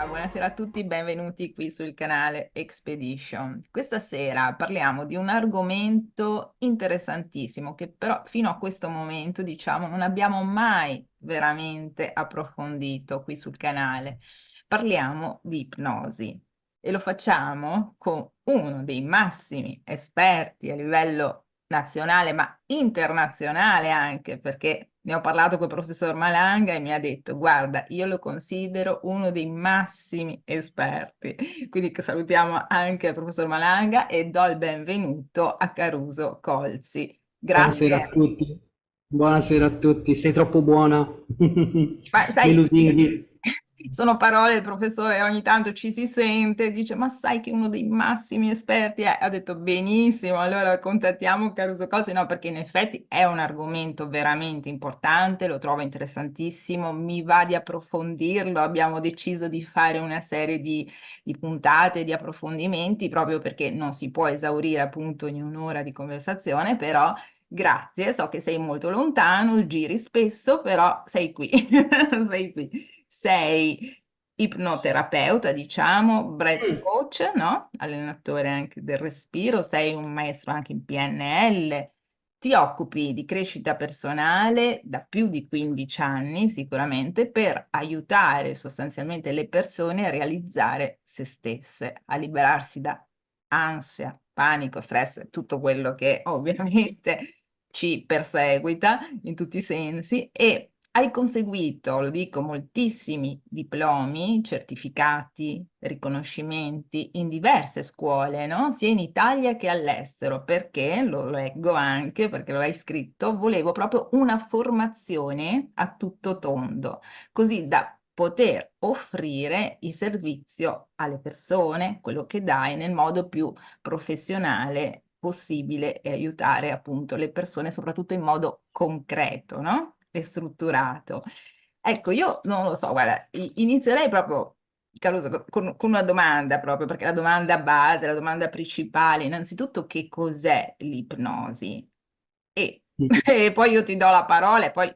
Buonasera a tutti, benvenuti qui sul canale Expedition. Questa sera parliamo di un argomento interessantissimo che però fino a questo momento, diciamo, non abbiamo mai veramente approfondito qui sul canale. Parliamo di ipnosi e lo facciamo con uno dei massimi esperti a livello nazionale, ma internazionale anche, perché ne ho parlato con il professor Malanga e mi ha detto, guarda, io lo considero uno dei massimi esperti. Quindi salutiamo anche il professor Malanga e do il benvenuto a Caruso Colzi. Buonasera a Grazie. tutti, buonasera a tutti, sei troppo buona, Ma mi sai, lusinghi. sono parole del professore, ogni tanto ci si sente, dice, ma sai che uno dei massimi esperti è? Ha detto benissimo, allora contattiamo Caruso Cosi, no, perché in effetti è un argomento veramente importante, lo trovo interessantissimo, mi va di approfondirlo, abbiamo deciso di fare una serie di puntate, di approfondimenti, proprio perché non si può esaurire appunto in un'ora di conversazione, però grazie, so che sei molto lontano, giri spesso, però sei qui, sei qui. Sei ipnoterapeuta, diciamo, breath Mm. coach, no? Allenatore anche del respiro, sei un maestro anche in PNL, ti occupi di crescita personale da più di 15 anni sicuramente per aiutare sostanzialmente le persone a realizzare se stesse, a liberarsi da ansia, panico, stress, tutto quello che ovviamente ci perseguita in tutti i sensi e hai conseguito, lo dico, moltissimi diplomi, certificati, riconoscimenti in diverse scuole, no? Sia in Italia che all'estero, perché lo leggo anche, perché lo hai scritto, volevo proprio una formazione a tutto tondo, così da poter offrire il servizio alle persone, quello che dai, nel modo più professionale possibile e aiutare appunto le persone, soprattutto in modo concreto, no? E strutturato. Ecco, io non lo so, guarda, inizierei proprio, Caruso, con una domanda proprio, perché la domanda base, la domanda principale, innanzitutto che cos'è l'ipnosi? E, e poi io ti do la parola e poi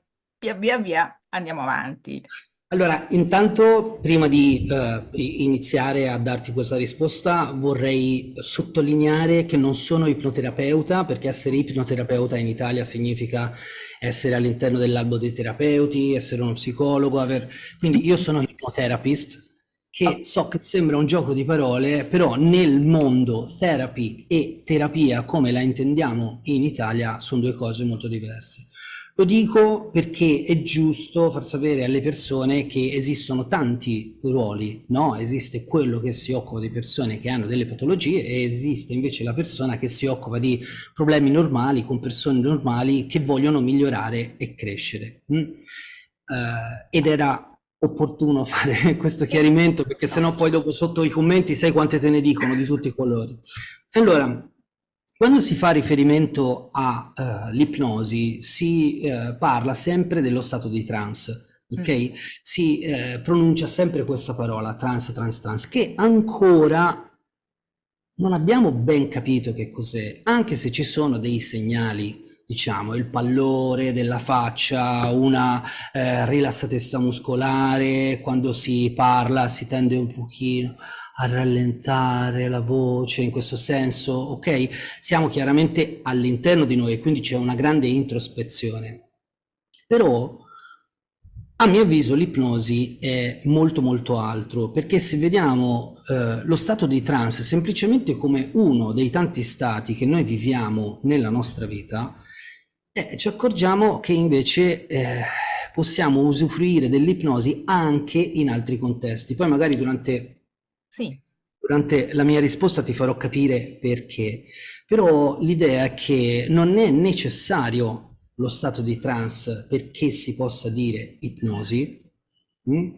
via via andiamo avanti. Allora, intanto, prima di iniziare a darti questa risposta, vorrei sottolineare che non sono ipnoterapeuta, perché essere ipnoterapeuta in Italia significa essere all'interno dell'albo dei terapeuti, essere uno psicologo, quindi io sono hypnotherapist, che so che sembra un gioco di parole, però nel mondo therapy e terapia, come la intendiamo in Italia, sono due cose molto diverse. Lo dico perché è giusto far sapere alle persone che esistono tanti ruoli, no? Esiste quello che si occupa di persone che hanno delle patologie e esiste invece la persona che si occupa di problemi normali con persone normali che vogliono migliorare e crescere. Ed era opportuno fare questo Sì, chiarimento perché no, sennò poi dopo sotto i commenti sai quante te ne dicono di tutti i colori. Allora, quando si fa riferimento all'ipnosi si parla sempre dello stato di trance, mm, ok? Si pronuncia sempre questa parola, trance, trance, trance, che ancora non abbiamo ben capito che cos'è, anche se ci sono dei segnali, diciamo, il pallore della faccia, una rilassatezza muscolare, quando si parla si tende un pochino a rallentare la voce, in questo senso, ok? Siamo chiaramente all'interno di noi e quindi c'è una grande introspezione. Però a mio avviso l'ipnosi è molto molto altro, perché se vediamo lo stato di trance semplicemente come uno dei tanti stati che noi viviamo nella nostra vita, ci accorgiamo che invece possiamo usufruire dell'ipnosi anche in altri contesti. Poi magari sì, durante la mia risposta ti farò capire perché, però l'idea è che non è necessario lo stato di trance perché si possa dire ipnosi, mm?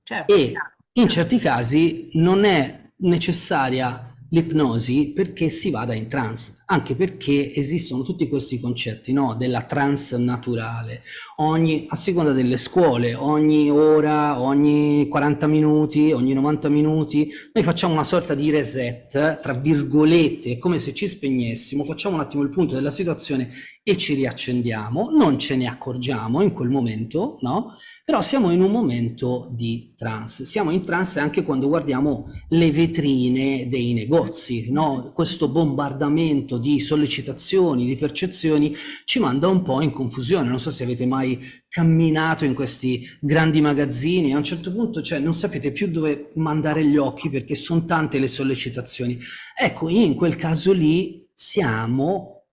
certo. E in certi casi non è necessaria l'ipnosi perché si vada in trance. anche perché esistono tutti questi concetti, no? Della trance naturale. A seconda delle scuole, ogni ora, ogni 40 minuti, ogni 90 minuti, noi facciamo una sorta di reset, tra virgolette, è come se ci spegnessimo, facciamo un attimo il punto della situazione e ci riaccendiamo, non ce ne accorgiamo in quel momento, no? Però siamo in un momento di trance. Siamo in trance anche quando guardiamo le vetrine dei negozi, no? Questo bombardamento di sollecitazioni, di percezioni ci manda un po' in confusione. Non so se avete mai camminato in questi grandi magazzini, a un certo punto, cioè, non sapete più dove mandare gli occhi perché sono tante le sollecitazioni. Ecco, in quel caso lì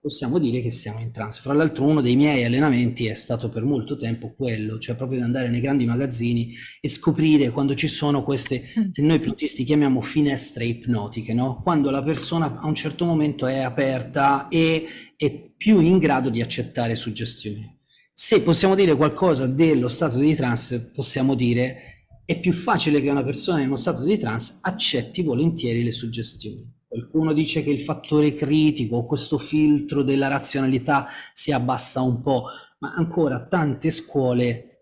possiamo dire che siamo in trance. Fra l'altro uno dei miei allenamenti è stato per molto tempo quello, cioè proprio di andare nei grandi magazzini e scoprire quando ci sono queste, che noi ipnotisti chiamiamo finestre ipnotiche, no? Quando la persona a un certo momento è aperta e è più in grado di accettare suggestioni. Se possiamo dire qualcosa dello stato di trance, possiamo dire è più facile che una persona in uno stato di trance accetti volentieri le suggestioni. Qualcuno dice che il fattore critico, questo filtro della razionalità si abbassa un po', ma ancora tante scuole,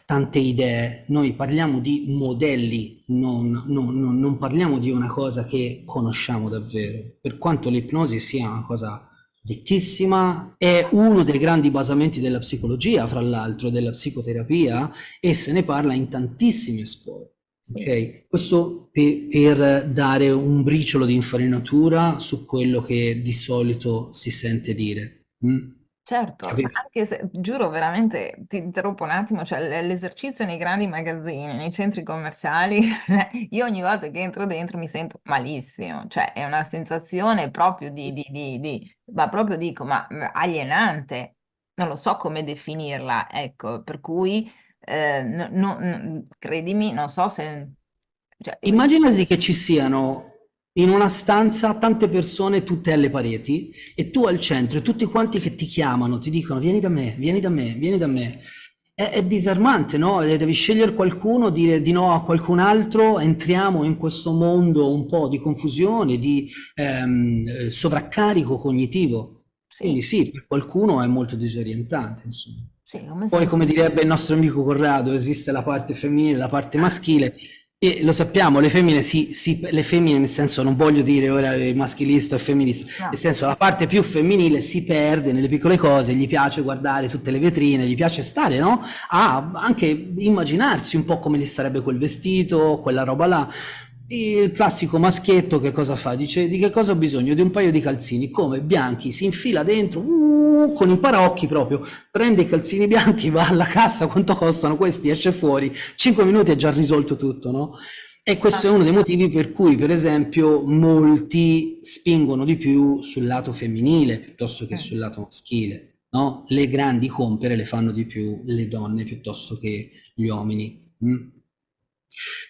tante idee. Noi parliamo di modelli, non parliamo di una cosa che conosciamo davvero. Per quanto l'ipnosi sia una cosa ricchissima, è uno dei grandi basamenti della psicologia, fra l'altro, della psicoterapia, e se ne parla in tantissime scuole. Sì. Ok, questo per dare un briciolo di infarinatura su quello che di solito si sente dire. Certo, Capito? anche se giuro veramente, ti interrompo un attimo, cioè l'esercizio nei grandi magazzini, nei centri commerciali, io ogni volta che entro dentro mi sento malissimo, cioè è una sensazione proprio ma proprio dico, ma alienante, non lo so come definirla, ecco, per cui credimi, non so se... Cioè, Immaginasi che ci siano in una stanza tante persone tutte alle pareti e tu al centro e tutti quanti che ti chiamano, ti dicono vieni da me, vieni da me, vieni da me. È disarmante, no? Devi scegliere qualcuno, dire di no a qualcun altro, entriamo in questo mondo un po' di confusione, di sovraccarico cognitivo. Quindi sì, sì, per qualcuno è molto disorientante, insomma. sì, come Poi, se... come direbbe il nostro amico Corrado, esiste la parte femminile e la parte maschile, e lo sappiamo, le femmine, le femmine nel senso, non voglio dire ora maschilista o femminista, nel No, senso la parte più femminile si perde nelle piccole cose, gli piace guardare tutte le vetrine, gli piace stare, no? A anche immaginarsi un po' come gli sarebbe quel vestito, quella roba là. Il classico maschietto che cosa fa? Dice di che cosa ho bisogno? Di un paio di calzini, come bianchi, si infila dentro con i paraocchi proprio, prende i calzini bianchi, va alla cassa, quanto costano questi, esce fuori, 5 minuti è già risolto tutto, no? E questo è uno dei motivi per cui, per esempio, molti spingono di più sul lato femminile piuttosto che sul lato maschile, no? Le grandi compere le fanno di più le donne piuttosto che gli uomini.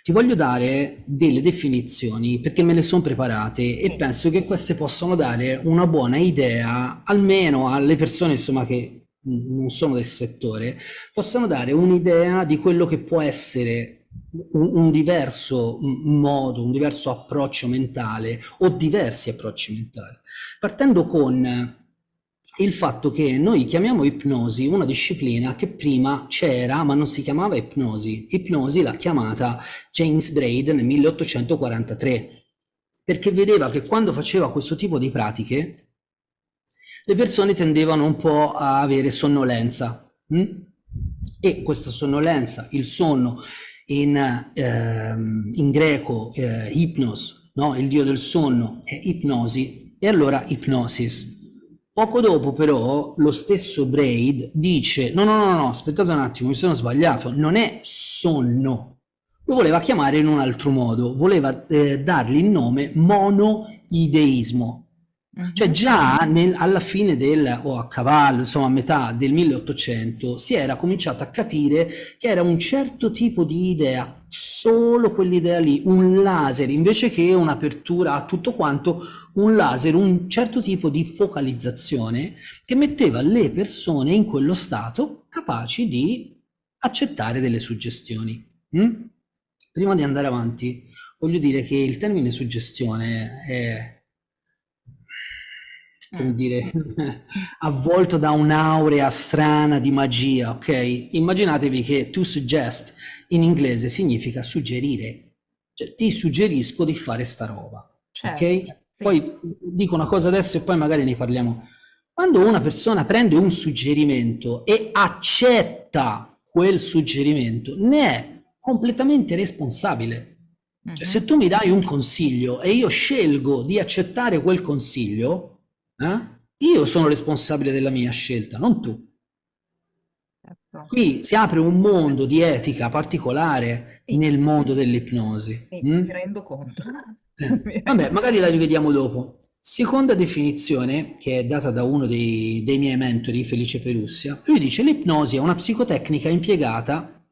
Ti voglio dare delle definizioni perché me le sono preparate e sì, penso che queste possano dare una buona idea, almeno alle persone insomma che non sono del settore, possano dare un'idea di quello che può essere un diverso modo, un diverso approccio mentale o diversi approcci mentali, partendo con il fatto che noi chiamiamo ipnosi una disciplina che prima c'era ma non si chiamava ipnosi. Ipnosi l'ha chiamata James Braid nel 1843 perché vedeva che quando faceva questo tipo di pratiche le persone tendevano un po' a avere sonnolenza e questa sonnolenza, il sonno in greco ipnos, no? Il dio del sonno è ipnosi e allora ipnosis. Poco dopo però lo stesso Braid dice no, aspettate un attimo, mi sono sbagliato, non è sonno, lo voleva chiamare in un altro modo, voleva dargli il nome monoideismo. Cioè già alla fine o a cavallo, insomma a metà del 1800 si era cominciato a capire che era un certo tipo di idea, solo quell'idea lì, un laser, invece che un'apertura a tutto quanto, un laser, un certo tipo di focalizzazione che metteva le persone in quello stato capaci di accettare delle suggestioni. Prima di andare avanti, voglio dire che il termine suggestione è come Mm. dire, avvolto da un'aurea strana di magia, ok? Immaginatevi che to suggest in inglese significa suggerire, cioè ti suggerisco di fare sta roba, ok? Certo, sì. Poi dico una cosa adesso e poi magari ne parliamo. Quando una persona prende un suggerimento e accetta quel suggerimento, ne è completamente responsabile. Cioè, se Mhm. tu mi dai un consiglio e io scelgo di accettare quel consiglio, io sono responsabile della mia scelta, non tu. Certo. Qui si apre un mondo di etica particolare Sì, nel mondo dell'ipnosi. sì, mi rendo conto. Mi Vabbè, rendo magari la rivediamo dopo. Seconda definizione, che è data da uno dei miei mentori, Felice Perussia, lui dice: l'ipnosi è una psicotecnica impiegata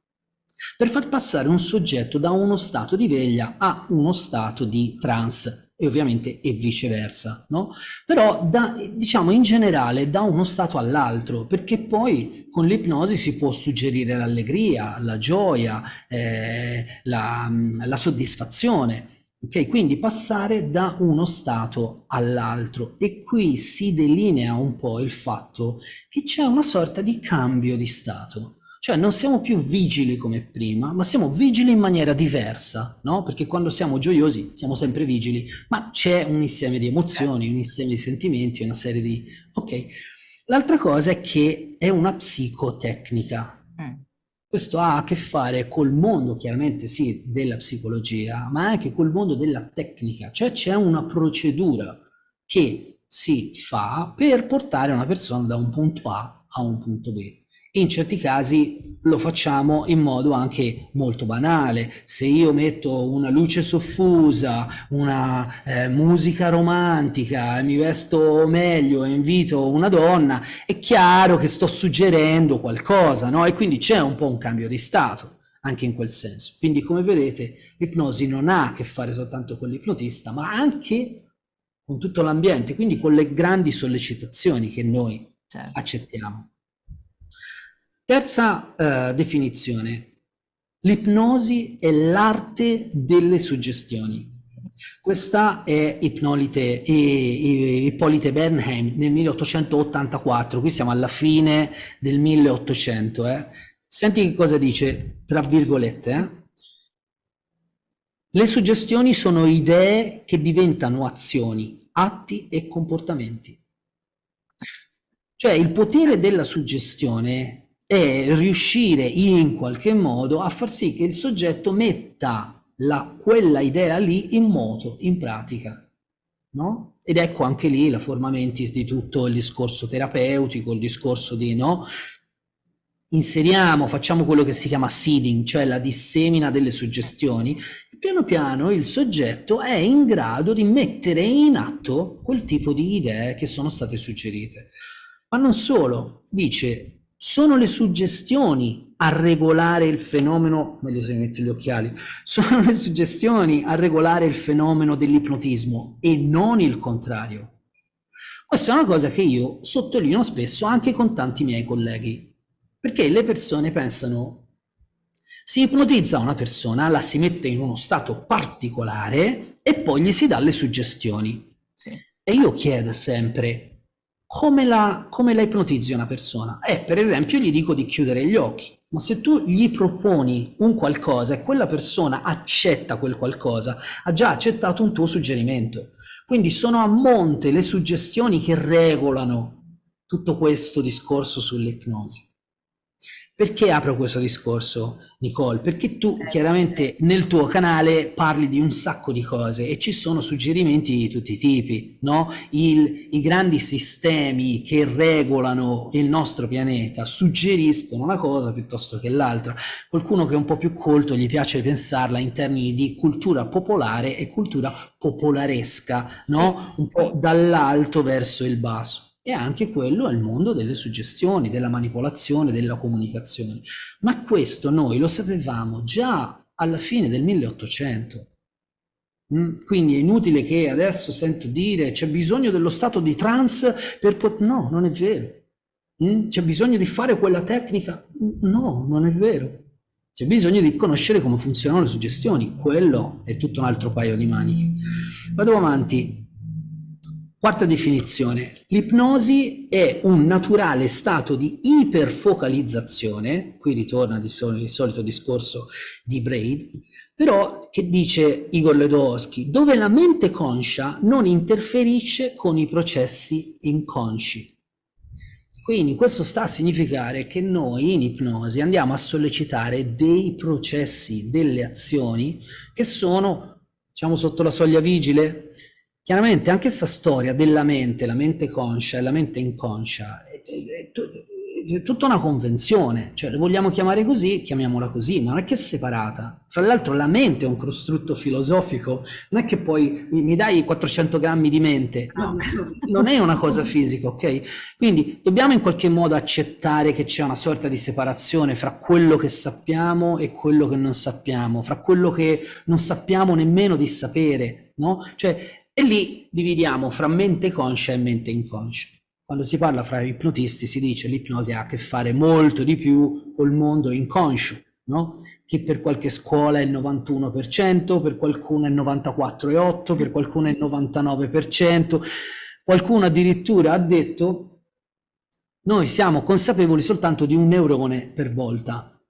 per far passare un soggetto da uno stato di veglia a uno stato di trance, e ovviamente e viceversa, no? Però diciamo in generale da uno stato all'altro, perché poi con l'ipnosi si può suggerire l'allegria, la gioia, la soddisfazione. Ok, quindi passare da uno stato all'altro, e qui si delinea un po' il fatto che c'è una sorta di cambio di stato. Cioè non siamo più vigili come prima, ma siamo vigili in maniera diversa, no? Perché quando siamo gioiosi siamo sempre vigili, ma c'è un insieme di certo. emozioni, un insieme di sentimenti, una serie di... Ok. L'altra cosa è che è una psicotecnica. Mm. Questo ha a che fare col mondo, chiaramente sì, della psicologia, ma anche col mondo della tecnica, cioè c'è una procedura che si fa per portare una persona da un punto A a un punto B. In certi casi lo facciamo in modo anche molto banale. Se io metto una luce soffusa, una musica romantica, mi vesto meglio e invito una donna, è chiaro che sto suggerendo qualcosa, no? E quindi c'è un po' un cambio di stato anche in quel senso. Quindi, come vedete, l'ipnosi non ha a che fare soltanto con l'ipnotista, ma anche con tutto l'ambiente, quindi con le grandi sollecitazioni che noi Certo. accettiamo. Terza definizione: l'ipnosi è l'arte delle suggestioni. Questa è Ippolite Bernheim nel 1884, qui siamo alla fine del 1800. Senti che cosa dice, tra virgolette. Le suggestioni sono idee che diventano azioni, atti e comportamenti. Cioè il potere della suggestione è riuscire in qualche modo a far sì che il soggetto metta quella idea lì in moto, in pratica, no? Ed ecco anche lì la forma mentis di tutto il discorso terapeutico, il discorso di, no? Inseriamo, facciamo quello che si chiama seeding, cioè la dissemina delle suggestioni, e piano piano il soggetto è in grado di mettere in atto quel tipo di idee che sono state suggerite. Ma non solo, dice, sono le suggestioni a regolare il fenomeno, meglio se mi metto gli occhiali, sono le suggestioni a regolare il fenomeno dell'ipnotismo e non il contrario. Questa è una cosa che io sottolineo spesso anche con tanti miei colleghi, perché le persone pensano, si ipnotizza una persona, la si mette in uno stato particolare e poi gli si dà le suggestioni. Sì. E io chiedo sempre, come la ipnotizzi una persona? Per esempio, gli dico di chiudere gli occhi. Ma se tu gli proponi un qualcosa e quella persona accetta quel qualcosa, ha già accettato un tuo suggerimento. Quindi sono a monte le suggestioni che regolano tutto questo discorso sull'ipnosi. Perché apro questo discorso, Nicole? Perché tu chiaramente nel tuo canale parli di un sacco di cose e ci sono suggerimenti di tutti i tipi, no? I grandi sistemi che regolano il nostro pianeta suggeriscono una cosa piuttosto che l'altra. Qualcuno che è un po' più colto gli piace pensarla in termini di cultura popolare e cultura popolaresca, Sì, no? Un po' sì. dall'alto verso il basso. E anche quello è il mondo delle suggestioni, della manipolazione, della comunicazione. Ma questo noi lo sapevamo già alla fine del 1800. Quindi è inutile che adesso sento dire c'è bisogno dello stato di trance per poter... No, non è vero. C'è bisogno di fare quella tecnica? No, non è vero. C'è bisogno di conoscere come funzionano le suggestioni. Quello è tutto un altro paio di maniche. Vado avanti. Quarta definizione, l'ipnosi è un naturale stato di iperfocalizzazione, qui ritorna il solito discorso di Braid, però che dice Igor Ledowski, dove la mente conscia non interferisce con i processi inconsci. Quindi questo sta a significare che noi in ipnosi andiamo a sollecitare dei processi, delle azioni che sono, diciamo, sotto la soglia vigile. Chiaramente anche questa storia della mente, la mente conscia e la mente inconscia, è tutta una convenzione, cioè le vogliamo chiamare così, chiamiamola così, ma non è che è separata. Fra l'altro la mente è un costrutto filosofico, non è che poi mi dai 400 grammi di mente, non è una cosa fisica, ok? Quindi dobbiamo in qualche modo accettare che c'è una sorta di separazione fra quello che sappiamo e quello che non sappiamo, fra quello che non sappiamo nemmeno di sapere, no? Cioè, e lì dividiamo fra mente conscia e mente inconscia. Quando si parla fra ipnotisti si dice che l'ipnosi ha a che fare molto di più col mondo inconscio, no? Che per qualche scuola è il 91%, per qualcuno è il 94,8%, per qualcuno è il 99%. Qualcuno addirittura ha detto noi siamo consapevoli soltanto di un neurone per volta.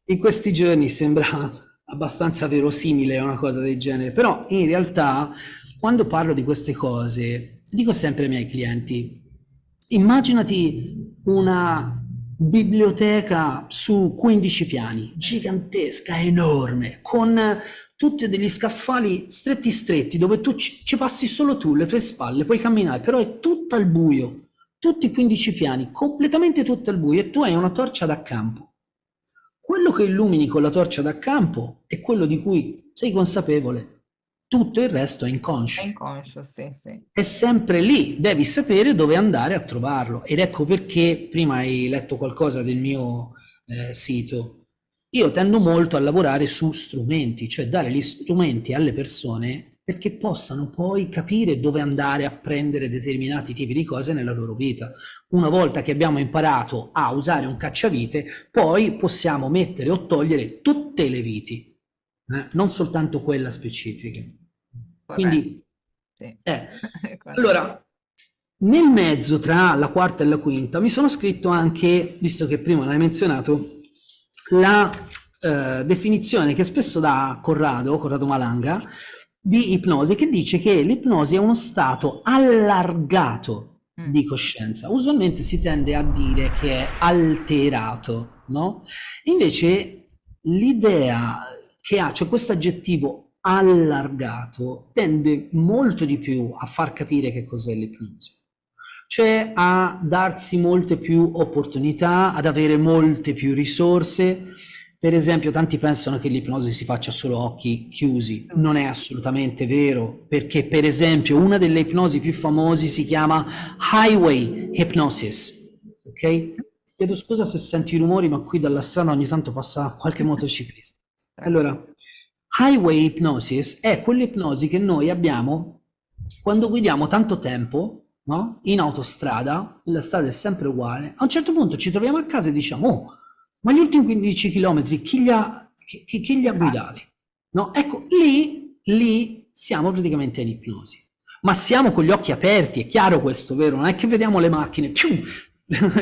In questi giorni sembra abbastanza verosimile una cosa del genere, però in realtà quando parlo di queste cose dico sempre ai miei clienti, immaginati una biblioteca su 15 piani, gigantesca, enorme, con tutti degli scaffali stretti stretti, dove tu ci passi solo tu, le tue spalle, puoi camminare, però è tutto al buio, tutti i 15 piani, completamente tutto al buio, e tu hai una torcia da campo. Quello che illumini con la torcia da campo è quello di cui sei consapevole. Tutto il resto è inconscio. È inconscio, sì, sì. È sempre lì, devi sapere dove andare a trovarlo. Ed ecco perché prima hai letto qualcosa del mio sito. Io tendo molto a lavorare su strumenti, cioè dare gli strumenti alle persone perché possano poi capire dove andare a prendere determinati tipi di cose nella loro vita. Una volta che abbiamo imparato a usare un cacciavite, poi possiamo mettere o togliere tutte le viti, non soltanto quella specifica. Quindi, sì. allora, nel mezzo tra la quarta e la quinta mi sono scritto anche, visto che prima l'hai menzionato, la definizione che spesso dà Corrado Malanga, di ipnosi, che dice che l'ipnosi è uno stato allargato di coscienza. Usualmente si tende a dire che è alterato, no? Invece l'idea che ha, cioè questo aggettivo allargato, tende molto di più a far capire che cos'è l'ipnosi, cioè a darsi molte più opportunità, ad avere molte più risorse. Per esempio, tanti pensano che l'ipnosi si faccia solo a occhi chiusi. Non è assolutamente vero, perché per esempio una delle ipnosi più famose si chiama Highway Hypnosis, ok? Chiedo scusa se senti i rumori, ma qui dalla strada ogni tanto passa qualche motociclista. Allora, Highway Hypnosis è quell'ipnosi che noi abbiamo quando guidiamo tanto tempo, no? In autostrada, la strada è sempre uguale, a un certo punto ci troviamo a casa e diciamo, oh, ma gli ultimi 15 chilometri chi li ha guidati? No? Ecco, lì siamo praticamente in ipnosi, ma siamo con gli occhi aperti, è chiaro questo, vero? Non è che vediamo le macchine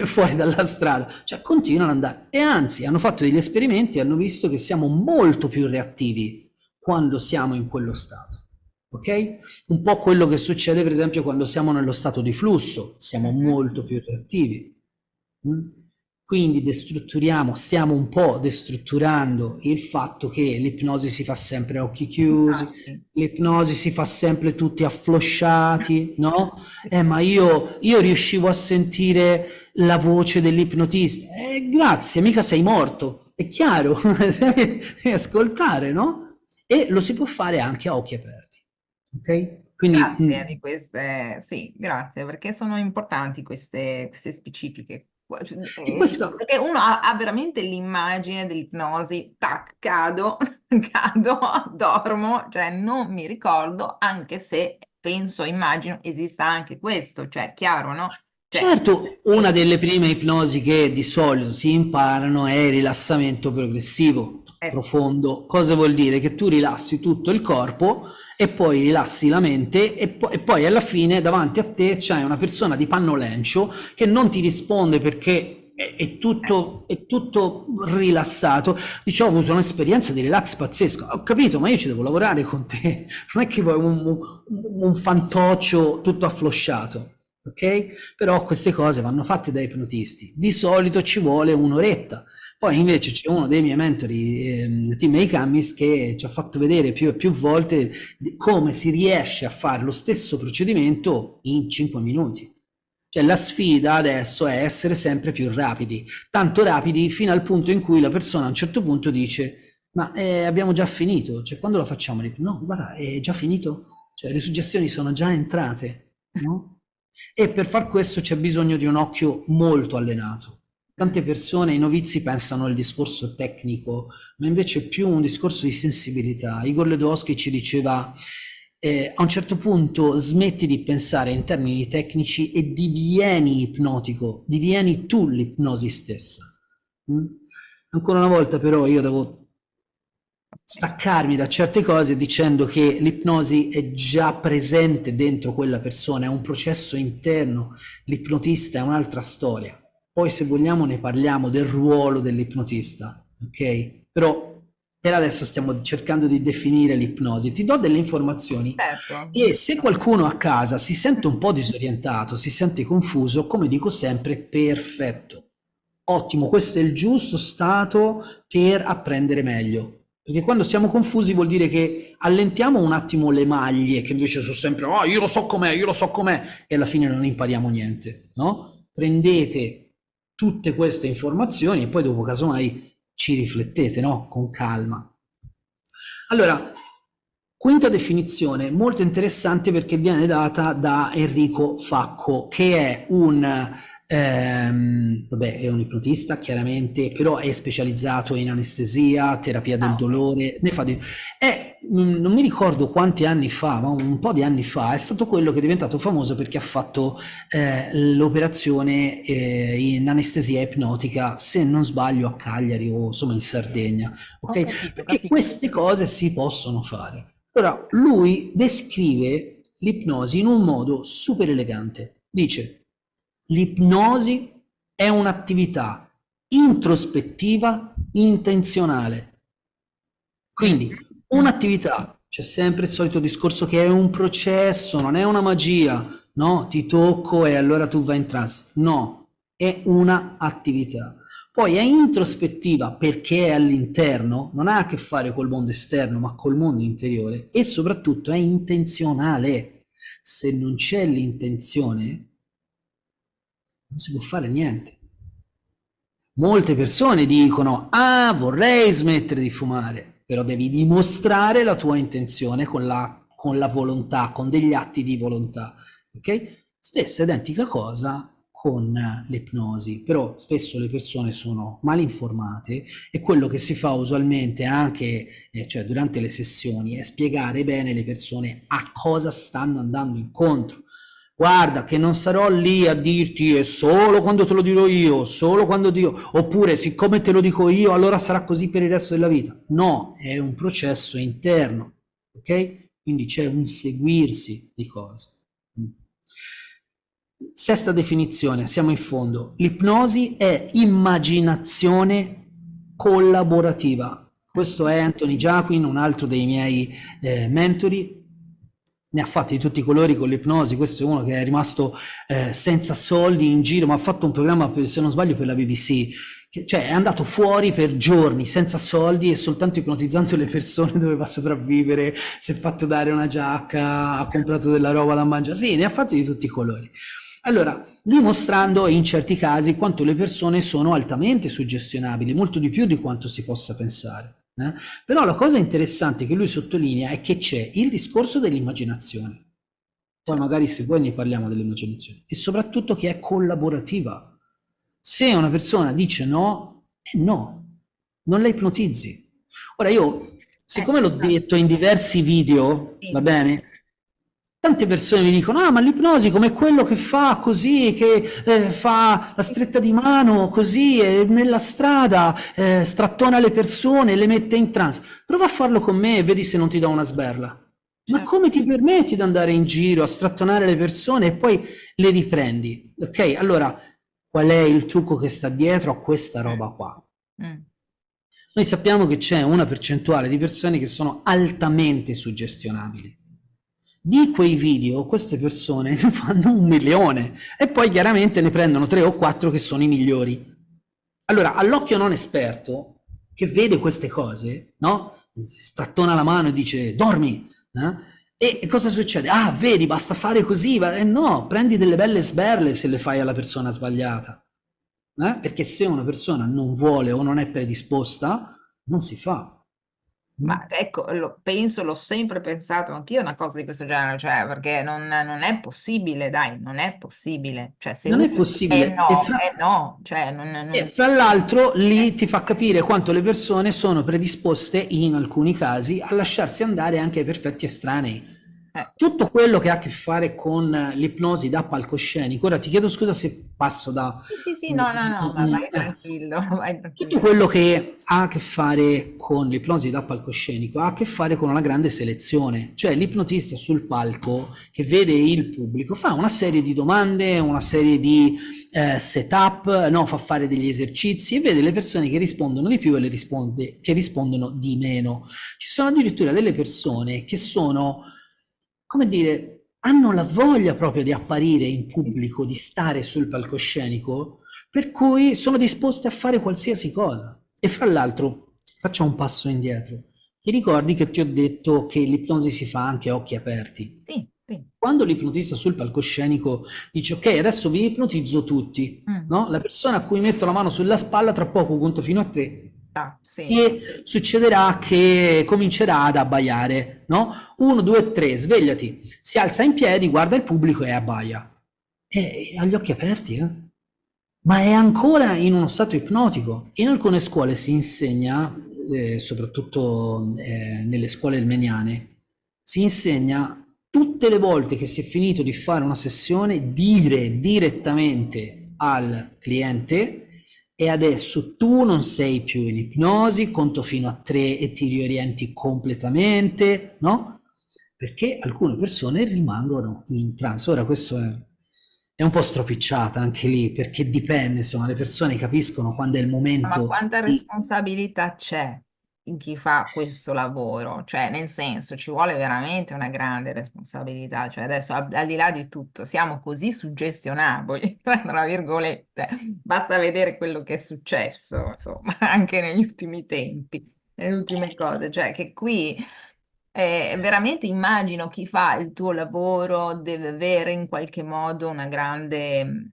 fuori dalla strada, cioè continuano ad andare, e anzi hanno fatto degli esperimenti e hanno visto che siamo molto più reattivi quando siamo in quello stato, ok? Un po' quello che succede per esempio quando siamo nello stato di flusso, siamo molto più reattivi. Quindi stiamo un po' destrutturando il fatto che l'ipnosi si fa sempre a occhi chiusi, l'ipnosi si fa sempre tutti afflosciati, no? Ma io riuscivo a sentire la voce dell'ipnotista. Grazie, mica sei morto, è chiaro, devi ascoltare, no? E lo si può fare anche a occhi aperti, ok? Quindi, grazie di queste, sì, grazie, perché sono importanti queste specifiche. Perché uno ha veramente l'immagine dell'ipnosi, tac, cado, dormo, cioè non mi ricordo, anche se penso, immagino, esista anche questo, cioè chiaro, no? Cioè, certo, una delle prime ipnosi che di solito si imparano è il rilassamento progressivo, profondo. Cosa vuol dire? Che tu rilassi tutto il corpo e poi rilassi la mente e poi alla fine davanti a te c'hai una persona di panno lencio che non ti risponde perché è tutto rilassato. Dice, ho avuto un'esperienza di relax pazzesca. Ho capito, ma io ci devo lavorare con te. Non è che vuoi un fantoccio tutto afflosciato. Ok? Però queste cose vanno fatte da ipnotisti. Di solito ci vuole un'oretta. Poi invece c'è uno dei miei mentori, Tim Aikamis, che ci ha fatto vedere più e più volte come si riesce a fare lo stesso procedimento in 5 minuti. Cioè la sfida adesso è essere sempre più rapidi, tanto rapidi fino al punto in cui la persona a un certo punto dice ma abbiamo già finito, cioè quando lo facciamo? No, guarda, è già finito, cioè le suggestioni sono già entrate, no? E per far questo c'è bisogno di un occhio molto allenato. Tante persone, i novizi, pensano al discorso tecnico, ma invece è più un discorso di sensibilità. Igor Ledowski ci diceva, a un certo punto smetti di pensare in termini tecnici e divieni ipnotico, divieni tu l'ipnosi stessa. Ancora una volta però io devo staccarmi da certe cose dicendo che l'ipnosi è già presente dentro quella persona, è un processo interno, l'ipnotista è un'altra storia. Poi se vogliamo ne parliamo del ruolo dell'ipnotista, ok? Però per adesso stiamo cercando di definire l'ipnosi. Ti do delle informazioni Certo. e se qualcuno a casa si sente un po' disorientato, si sente confuso, come dico sempre, perfetto. Ottimo, questo è il giusto stato per apprendere meglio. Perché quando siamo confusi vuol dire che allentiamo un attimo le maglie, che invece sono sempre, oh, io lo so com'è, io lo so com'è, e alla fine non impariamo niente, no? Prendete tutte queste informazioni e poi dopo casomai ci riflettete, no? Con calma. Allora, quinta definizione, molto interessante perché viene data da Enrico Facco, che è vabbè, è un ipnotista chiaramente, però è specializzato in anestesia, terapia del dolore, non mi ricordo quanti anni fa, ma un po' di anni fa, è stato quello che è diventato famoso perché ha fatto l'operazione in anestesia ipnotica, se non sbaglio a Cagliari o insomma in Sardegna, ok? Perché queste cose si possono fare. Allora, lui descrive l'ipnosi in un modo super elegante. Dice, l'ipnosi è un'attività introspettiva intenzionale. Quindi, un'attività, c'è sempre il solito discorso che è un processo, non è una magia, no? Ti tocco e allora tu vai in trance. No, è una attività. Poi è introspettiva perché è all'interno, non ha a che fare col mondo esterno, ma col mondo interiore e soprattutto è intenzionale. Se non c'è l'intenzione, non si può fare niente. Molte persone dicono, ah, vorrei smettere di fumare, però devi dimostrare la tua intenzione con la volontà, con degli atti di volontà. Ok? Stessa identica cosa con l'ipnosi, però spesso le persone sono mal informate e quello che si fa usualmente anche cioè durante le sessioni è spiegare bene le persone a cosa stanno andando incontro. Guarda che non sarò lì a dirti è solo quando te lo dirò io, solo quando Dio, oppure siccome te lo dico io allora sarà così per il resto della vita. No, è un processo interno, ok? Quindi c'è un seguirsi di cose. Sesta definizione, siamo in fondo. L'ipnosi è immaginazione collaborativa. Questo è Anthony Jacquin, un altro dei miei mentori. Ne ha fatti di tutti i colori con l'ipnosi. Questo è uno che è rimasto senza soldi in giro, ma ha fatto un programma, se non sbaglio, per la BBC. Cioè è andato fuori per giorni senza soldi e soltanto ipnotizzando le persone doveva sopravvivere, si è fatto dare una giacca, ha comprato della roba da mangiare, sì, ne ha fatti di tutti i colori. Allora, dimostrando in certi casi quanto le persone sono altamente suggestionabili, molto di più di quanto si possa pensare. Però la cosa interessante che lui sottolinea è che c'è il discorso dell'immaginazione, poi magari se vuoi ne parliamo dell'immaginazione, e soprattutto che è collaborativa. Se una persona dice no, è no, non la ipnotizzi. Ora io, siccome l'ho detto in diversi video, va bene? Tante persone mi dicono, ah, ma l'ipnosi come quello che fa così, che fa la stretta di mano così, nella strada, strattona le persone, le mette in trance. Prova a farlo con me e vedi se non ti do una sberla. Ma certo. come ti permetti di andare in giro a strattonare le persone e poi le riprendi? Ok, allora qual è il trucco che sta dietro a questa roba qua? Mm, mm. Noi sappiamo che c'è una percentuale di persone che sono altamente suggestionabili. Di quei video queste persone ne fanno 1 milione e poi chiaramente ne prendono 3 o 4 che sono i migliori. Allora, all'occhio non esperto, che vede queste cose, no? Si strattona la mano e dice dormi, e cosa succede? Ah, vedi, basta fare così, no, prendi delle belle sberle se le fai alla persona sbagliata, perché se una persona non vuole o non è predisposta, non si fa. Ma ecco, penso, l'ho sempre pensato anch'io una cosa di questo genere, cioè perché non è possibile, dai, non è possibile. Cioè se Non uno è possibile. E è no, cioè e fra l'altro lì ti fa capire quanto le persone sono predisposte, in alcuni casi, a lasciarsi andare anche ai perfetti estranei. eh, Tutto quello che ha a che fare con l'ipnosi da palcoscenico, ora ti chiedo scusa se passo da... sì, sì, sì, no, no, no, ma vai tranquillo, vai Tutto tranquillo. quello che ha a che fare con l'ipnosi da palcoscenico ha a che fare con una grande selezione, cioè l'ipnotista sul palco che vede il pubblico fa una serie di domande, una serie di setup, no, fa fare degli esercizi e vede le persone che rispondono di più e che rispondono di meno. Ci sono addirittura delle persone che sono, come dire, hanno la voglia proprio di apparire in pubblico, di stare sul palcoscenico, per cui sono disposte a fare qualsiasi cosa. E fra l'altro, faccio un passo indietro. Ti ricordi che ti ho detto che l'ipnosi si fa anche a occhi aperti? Sì, sì. Quando l'ipnotista sul palcoscenico dice ok, adesso vi ipnotizzo tutti, Mm, no? La persona a cui metto la mano sulla spalla tra poco conto fino a 3 ah, sì. e succederà che comincerà ad abbaiare, no? 1, 2, 3, svegliati, si alza in piedi, guarda il pubblico e abbaia. E agli occhi aperti, ma è ancora in uno stato ipnotico. In alcune scuole si insegna, soprattutto nelle scuole elmeniane, si insegna tutte le volte che si è finito di fare una sessione dire direttamente al cliente e adesso tu non sei più in ipnosi, conto fino a 3 e ti riorienti completamente, no? Perché alcune persone rimangono in trance. Ora questo è un po' stropicciata anche lì, perché dipende, insomma, le persone capiscono quando è il Ma momento quanta di... responsabilità c'è in chi fa questo lavoro? Cioè, nel senso, ci vuole veramente una grande responsabilità. Cioè, adesso, al di là di tutto, siamo così suggestionabili, tra virgolette, basta vedere quello che è successo, insomma, anche negli ultimi tempi, nelle ultime cose. Cioè, che qui veramente immagino chi fa il tuo lavoro deve avere in qualche modo una grande,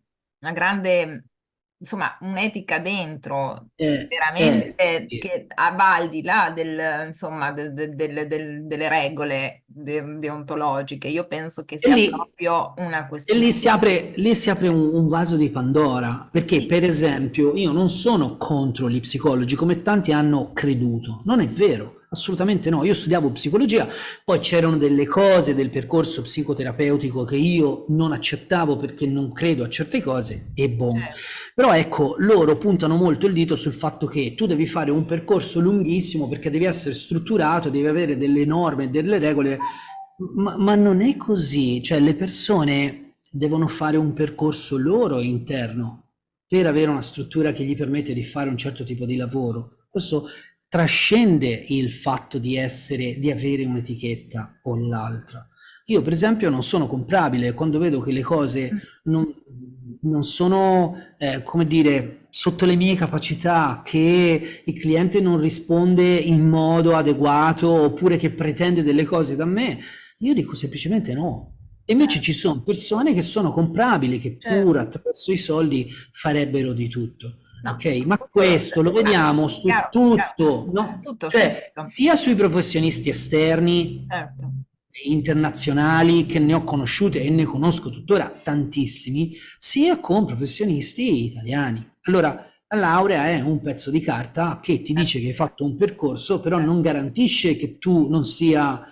insomma, un'etica dentro, veramente sì. che va al di là insomma, delle regole deontologiche. Io penso che E sia lì, proprio una e questione. lì si apre un vaso di Pandora, perché Sì, per esempio io non sono contro gli psicologi come tanti hanno creduto, non è vero, assolutamente no, io studiavo psicologia, poi c'erano delle cose del percorso psicoterapeutico che io non accettavo perché non credo a certe cose e boh. certo, Però ecco, loro puntano molto il dito sul fatto che tu devi fare un percorso lunghissimo perché devi essere strutturato, devi avere delle norme, delle regole, ma non è così, cioè le persone devono fare un percorso loro interno per avere una struttura che gli permette di fare un certo tipo di lavoro. Questo trascende il fatto di essere, di avere un'etichetta o l'altra. Io, per esempio, non sono comprabile quando vedo che le cose mm, non, non sono, come dire, sotto le mie capacità, che il cliente non risponde in modo adeguato oppure che pretende delle cose da me, io dico semplicemente no. E invece ci sono persone che sono comprabili, che pur certo. attraverso i soldi farebbero di tutto. No, Ok? Ma tutto, questo lo vediamo su chiaro, chiaro, tutto, no? tutto, su Cioè, tutto, sia sui professionisti esterni, certo. internazionali, che ne ho conosciute e ne conosco tuttora tantissimi, sia con professionisti italiani. Allora, la laurea è un pezzo di carta che ti dice che hai fatto un percorso, però non garantisce che tu non sia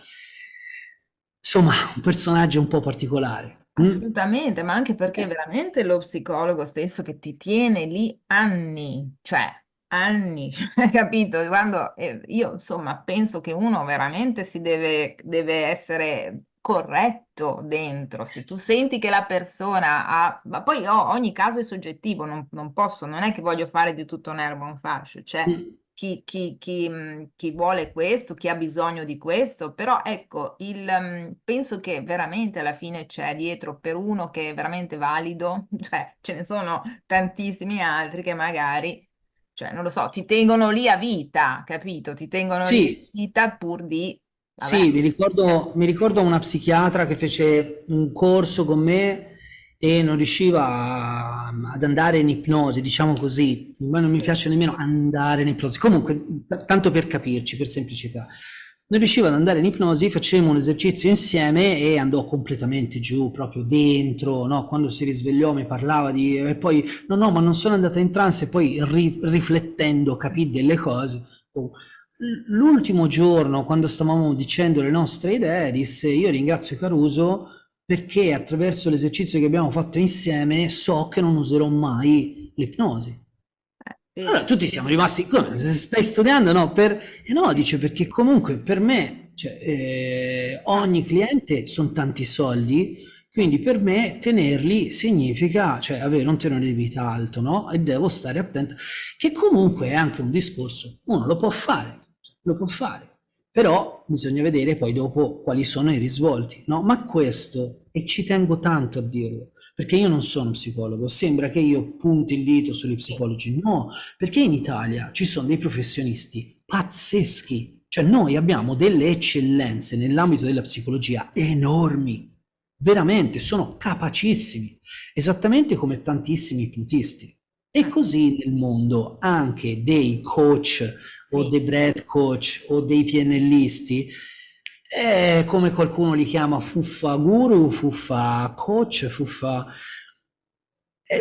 insomma, un personaggio un po' particolare. Assolutamente, ma anche perché veramente lo psicologo stesso che ti tiene lì anni, cioè anni, hai capito? Quando io insomma penso che uno veramente deve essere corretto dentro. Se tu senti che la persona ha, ma poi ogni caso è soggettivo, non posso, non è che voglio fare di tutto un'erba un fascio, cioè Mm. chi vuole questo, chi ha bisogno di questo, però ecco, penso che veramente alla fine c'è dietro per uno che è veramente valido, cioè ce ne sono tantissimi altri che magari, cioè non lo so, ti tengono lì a vita, capito? Ti tengono lì a Sì, vita pur di, vabbè, sì, mi ricordo una psichiatra che fece un corso con me e non riusciva ad andare in ipnosi, diciamo così. A me non mi piace nemmeno andare in ipnosi. Comunque, tanto per capirci, per semplicità. Non riusciva ad andare in ipnosi, facemmo un esercizio insieme e andò completamente giù, proprio dentro, no? Quando si risvegliò mi parlava di... E poi, no, no, ma non sono andata in trance e poi riflettendo capì delle cose. Oh, l'ultimo giorno, quando stavamo dicendo le nostre idee, disse: Io ringrazio Caruso perché attraverso l'esercizio che abbiamo fatto insieme so che non userò mai l'ipnosi. Allora vedi? tutti siamo rimasti, come, stai studiando? No, e no, dice perché comunque per me, cioè, No, ogni cliente sono tanti soldi, quindi per me tenerli significa, cioè, avere un tenore di vita alto, no? E devo stare attento, che comunque è anche un discorso, uno lo può fare, però bisogna vedere poi dopo quali sono i risvolti, no? Ma questo, e ci tengo tanto a dirlo, perché io non sono psicologo, sembra che io punti il dito sugli sì. psicologi, no, perché in Italia ci sono dei professionisti pazzeschi, cioè noi abbiamo delle eccellenze nell'ambito della psicologia enormi, veramente, sono capacissimi, esattamente come tantissimi ipnotisti. E Mm, così nel mondo anche dei coach o sì. dei breath coach o dei PNListi, come qualcuno li chiama fuffa guru, fuffa coach, fuffa...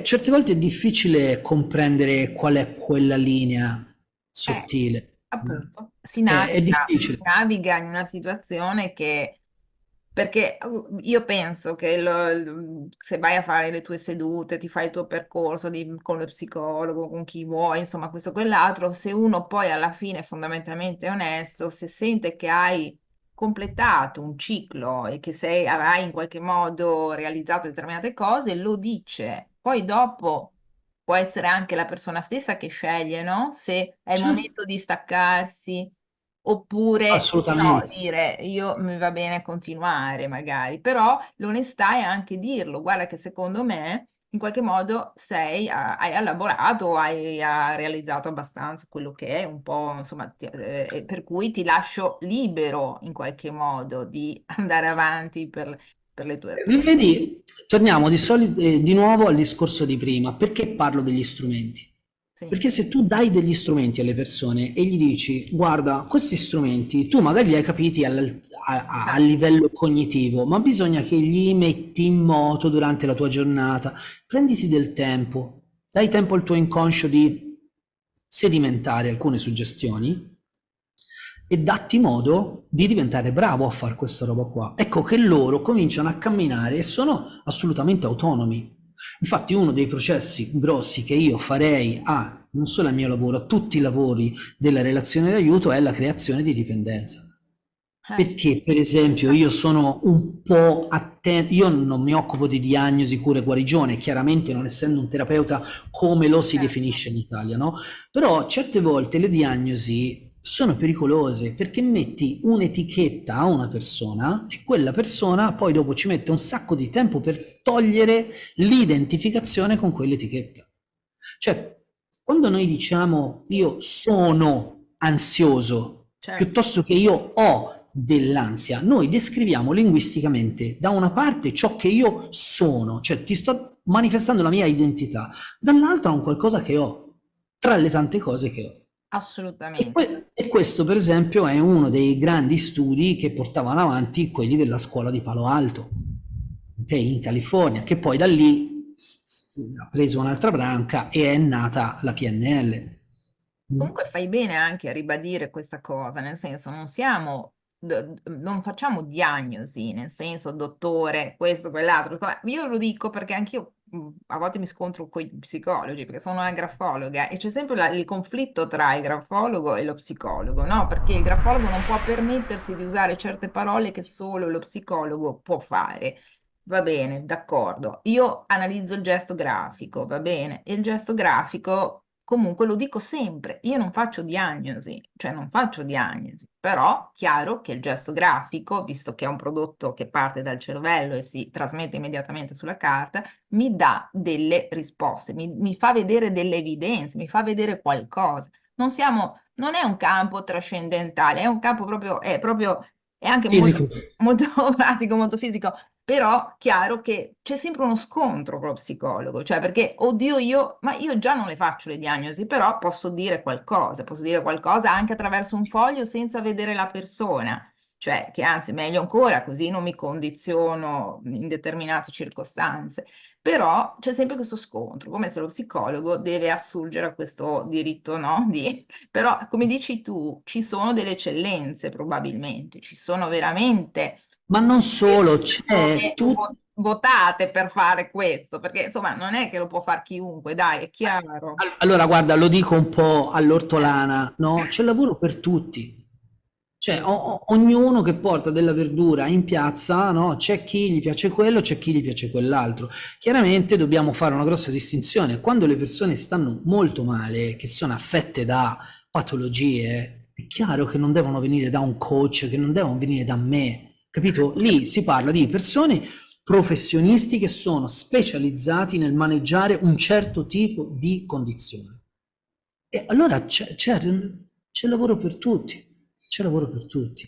certe volte è difficile comprendere qual è quella linea Eh, sottile. appunto, È si difficile. naviga in una situazione che, perché io penso che se vai a fare le tue sedute, ti fai il tuo percorso con lo psicologo, con chi vuoi, insomma, questo o quell'altro, se uno poi alla fine fondamentalmente è onesto, se sente che hai completato un ciclo e che avrai in qualche modo realizzato determinate cose, lo dice. Poi dopo può essere anche la persona stessa che sceglie, no? Se è il Certo, momento di staccarsi oppure no, assolutamente. dire io mi va bene continuare magari, però l'onestà è anche dirlo, guarda che secondo me in qualche modo hai elaborato, hai realizzato abbastanza quello che è un po', insomma, per cui ti lascio libero in qualche modo di andare avanti per le tue attività. Vedi, torniamo di nuovo al discorso di prima. Perché parlo degli strumenti? Sì, Perché se tu dai degli strumenti alle persone e gli dici, guarda, questi strumenti tu magari li hai capiti a esatto, livello cognitivo, ma bisogna che li metti in moto durante la tua giornata. Prenditi del tempo, dai tempo al tuo inconscio di sedimentare alcune suggestioni e datti modo di diventare bravo a fare questa roba qua. Ecco che loro cominciano a camminare e sono assolutamente autonomi. Infatti uno dei processi grossi che io farei a non solo al mio lavoro, a tutti i lavori della relazione d'aiuto è la creazione di dipendenza. eh, Perché, per esempio, io sono un po' attento, io non mi occupo di diagnosi, cura e guarigione, chiaramente non essendo un terapeuta come lo si certo, definisce in Italia, no? Però certe volte le diagnosi sono pericolose perché metti un'etichetta a una persona e quella persona poi dopo ci mette un sacco di tempo per togliere l'identificazione con quell'etichetta. Cioè, quando noi diciamo io sono ansioso, certo, piuttosto che io ho dell'ansia, noi descriviamo linguisticamente da una parte ciò che io sono, cioè ti sto manifestando la mia identità, dall'altra un qualcosa che ho, tra le tante cose che ho. assolutamente. E questo, per esempio, è uno dei grandi studi che portavano avanti quelli della scuola di Palo Alto, okay, in California, che poi da lì ha preso un'altra branca e è nata la PNL. Comunque fai bene anche a ribadire questa cosa, nel senso non siamo non facciamo diagnosi, nel senso dottore, questo, quell'altro. Io lo dico perché anch'io a volte mi scontro con i psicologi, perché sono una grafologa e c'è sempre il conflitto tra il grafologo e lo psicologo, no? Perché il grafologo non può permettersi di usare certe parole che solo lo psicologo può fare. Va bene, d'accordo. Io analizzo il gesto grafico, va bene. E il gesto grafico, comunque lo dico sempre, io non faccio diagnosi, cioè non faccio diagnosi, però chiaro che il gesto grafico, visto che è un prodotto che parte dal cervello e si trasmette immediatamente sulla carta, mi dà delle risposte, mi fa vedere delle evidenze, mi fa vedere qualcosa. Non è un campo trascendentale, è un campo proprio, è anche molto Fisico. molto pratico, molto fisico, però chiaro che c'è sempre uno scontro con lo psicologo, cioè perché, oddio, ma io già non le faccio le diagnosi, però posso dire qualcosa anche attraverso un foglio senza vedere la persona, cioè che anzi meglio ancora, così non mi condiziono in determinate circostanze. Però c'è sempre questo scontro, come se lo psicologo deve assurgere a questo diritto, no? Però, come dici tu, ci sono delle eccellenze probabilmente, ci sono veramente Ma non delle solo, c'è persone votate per fare questo, perché insomma non è che lo può fare chiunque, dai, è chiaro. Allora, guarda, lo dico un po' all'ortolana, no? C'è lavoro per tutti. Cioè, Sì. ognuno che porta della verdura in piazza, no? C'è chi gli piace quello, c'è chi gli piace quell'altro. Chiaramente dobbiamo fare una grossa distinzione. Quando le persone stanno molto male, che sono affette da patologie, è chiaro che non devono venire da un coach, che non devono venire da me, capito? Lì si parla di persone professionisti che sono specializzati nel maneggiare un certo tipo di condizione. E allora c'è lavoro per tutti, c'è lavoro per tutti.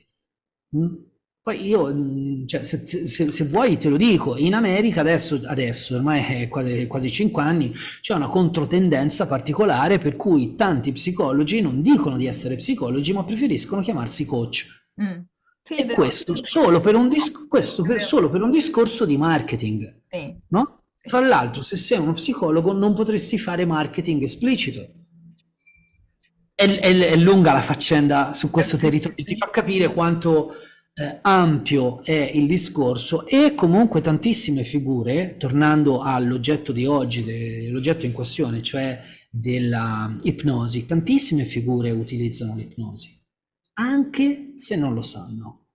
Mm? Poi io, cioè, se vuoi te lo dico, in America adesso ormai è quasi 5 anni, c'è una controtendenza particolare per cui tanti psicologi non dicono di essere psicologi, ma preferiscono chiamarsi coach. Mm. Sì, è E vero. questo solo per È vero. solo per un discorso di marketing, Sì, no? sì, Fra l'altro, se sei uno psicologo non potresti fare marketing esplicito. È lunga la faccenda su questo sì, sì, territorio, ti sì. fa capire quanto ampio è il discorso e comunque tantissime figure, tornando all'oggetto di oggi, l'oggetto in questione, cioè della ipnosi, tantissime figure utilizzano l'ipnosi, anche se non lo sanno,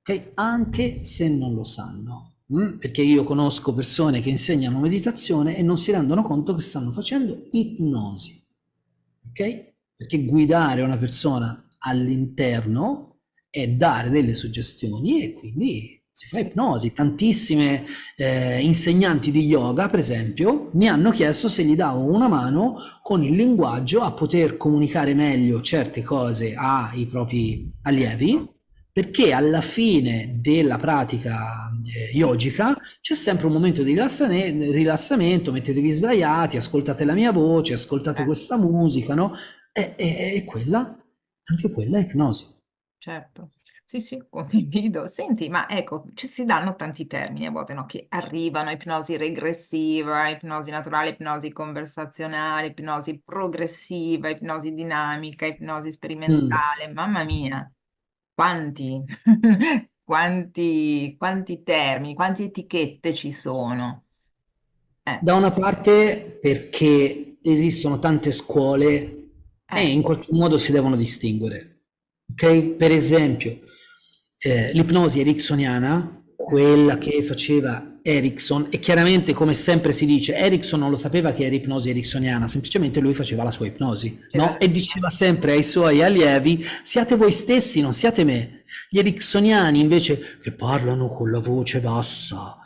ok? Anche se non lo sanno. Perché io conosco persone che insegnano meditazione e non si rendono conto che stanno facendo ipnosi, ok? Perché guidare una persona all'interno è dare delle suggestioni e quindi si fa Sì. ipnosi. Tantissime insegnanti di yoga, per esempio, mi hanno chiesto se gli davo una mano con il linguaggio a poter comunicare meglio certe cose ai propri allievi, perché alla fine della pratica yogica c'è sempre un momento di rilassamento, mettetevi sdraiati, ascoltate la mia voce, ascoltate Eh. questa musica, no? E quella, anche quella è ipnosi. Certo, sì, sì, condivido. Senti, ma ecco, ci si danno tanti termini a volte, no? Che arrivano, ipnosi regressiva, ipnosi naturale, ipnosi conversazionale, ipnosi progressiva, ipnosi dinamica, ipnosi Mm. sperimentale. Mamma mia, quanti, quanti termini, quante etichette ci sono. Eh, Da una parte perché esistono tante scuole e eh, in qualche modo si devono distinguere. Ok? Per esempio, l'ipnosi ericksoniana, eh, quella che faceva Erickson, e chiaramente come sempre si dice, Erickson non lo sapeva che era ipnosi ericksoniana, semplicemente lui faceva la sua ipnosi, c'era no? la- E diceva sempre ai suoi allievi, siate voi stessi, non siate me. Gli ericksoniani invece che parlano con la voce bassa,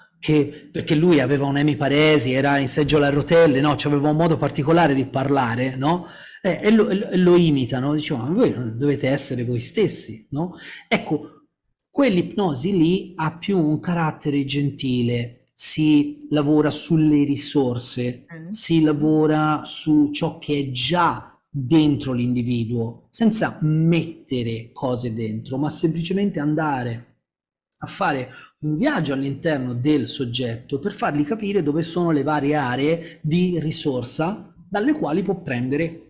perché lui aveva un'emiparesi, era in seggiola a rotelle, no? Cioè aveva un modo particolare di parlare, no? E lo imitano, dicevano, ma voi dovete essere voi stessi, no? Ecco, quell'ipnosi lì ha più un carattere gentile, si lavora sulle risorse, Mm. si lavora su ciò che è già dentro l'individuo, senza mettere cose dentro, ma semplicemente andare a fare un viaggio all'interno del soggetto per fargli capire dove sono le varie aree di risorsa dalle quali può prendere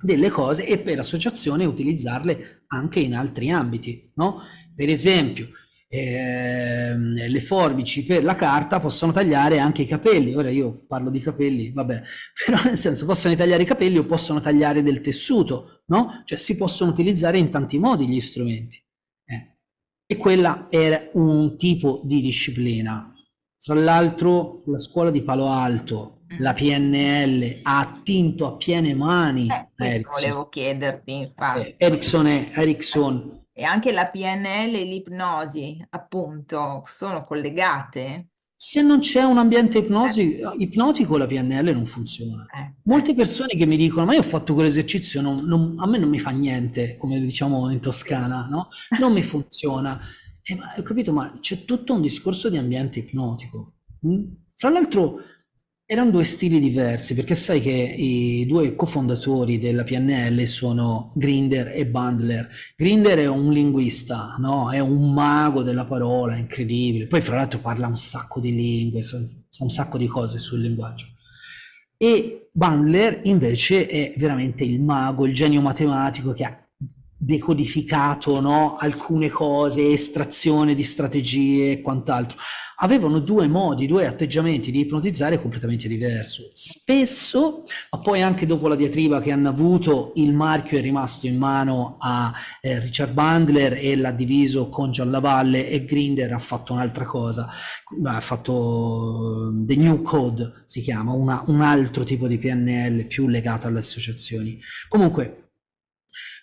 delle cose e per associazione utilizzarle anche in altri ambiti, no? Per esempio, le forbici per la carta possono tagliare anche i capelli. Ora io parlo di capelli, vabbè, però nel senso possono tagliare i capelli o possono tagliare del tessuto, no? Cioè si possono utilizzare in tanti modi gli strumenti. E quella era un tipo di disciplina. Tra l'altro la scuola di Palo Alto, la PNL, ha attinto a piene mani a Questo Erickson. volevo chiederti, infatti. Erickson. E anche la PNL e l'ipnosi, appunto, sono collegate? Se non c'è un ambiente ipnotico, la PNL non funziona. Molte persone che mi dicono, ma io ho fatto quell'esercizio, a me non mi fa niente, come diciamo in Toscana, no? Non mi funziona. Ho capito, ma c'è tutto un discorso di ambiente ipnotico. Fra l'altro erano due stili diversi, perché sai che i due cofondatori della PNL sono Grinder e Bandler. Grinder è un linguista, no? È un mago della parola, incredibile. Poi fra l'altro parla un sacco di lingue, sa un sacco di cose sul linguaggio. E Bandler invece è veramente il mago, il genio matematico che ha decodificato, no, alcune cose, estrazione di strategie e quant'altro. Avevano due modi, due atteggiamenti di ipnotizzare completamente diversi. Spesso, ma poi anche dopo la diatriba che hanno avuto, il marchio è rimasto in mano a Richard Bandler e l'ha diviso con Giallavalle, e Grinder ha fatto un'altra cosa, ha fatto The New Code, si chiama, un altro tipo di PNL più legata alle associazioni. Comunque,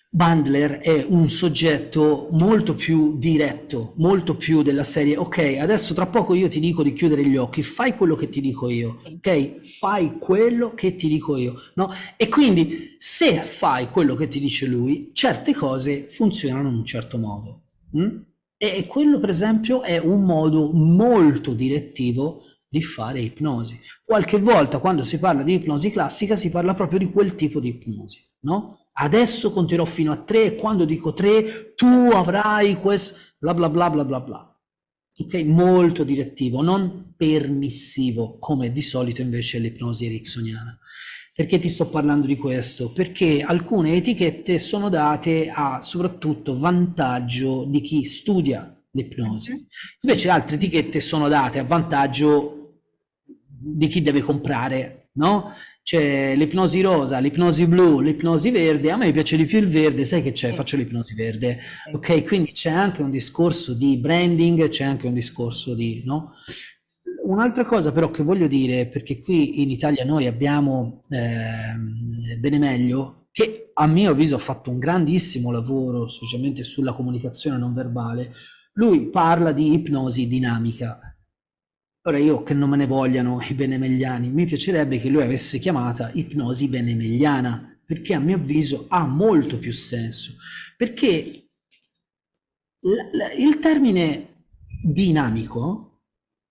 Bandler è un soggetto molto più diretto, molto più della serie, ok, adesso tra poco io ti dico di chiudere gli occhi, fai quello che ti dico io, ok? Fai quello che ti dico io, no? E quindi se fai quello che ti dice lui, certe cose funzionano in un certo modo. E quello, per esempio, è un modo molto direttivo di fare ipnosi. Qualche volta, quando si parla di ipnosi classica, si parla proprio di quel tipo di ipnosi, no? Adesso conterò fino a 3 e quando dico 3 tu avrai questo, bla bla bla bla bla bla. Ok? Molto direttivo, non permissivo, come di solito invece è l'ipnosi ericksoniana. Perché ti sto parlando di questo? Perché alcune etichette sono date a soprattutto vantaggio di chi studia l'ipnosi. Invece altre etichette sono date a vantaggio di chi deve comprare, no? C'è l'ipnosi rosa, l'ipnosi blu, l'ipnosi verde. A me piace di più il verde, sai che c'è? Faccio l'ipnosi verde. Ok, quindi c'è anche un discorso di branding, c'è anche un discorso di, no? Un'altra cosa però che voglio dire, perché qui in Italia noi abbiamo Benemeglio, che a mio avviso ha fatto un grandissimo lavoro, specialmente sulla comunicazione non verbale. Lui parla di ipnosi dinamica. Ora io, che non me ne vogliano i benemegliani, mi piacerebbe che lui avesse chiamata ipnosi benemegliana, perché a mio avviso ha molto più senso. Perché il termine dinamico,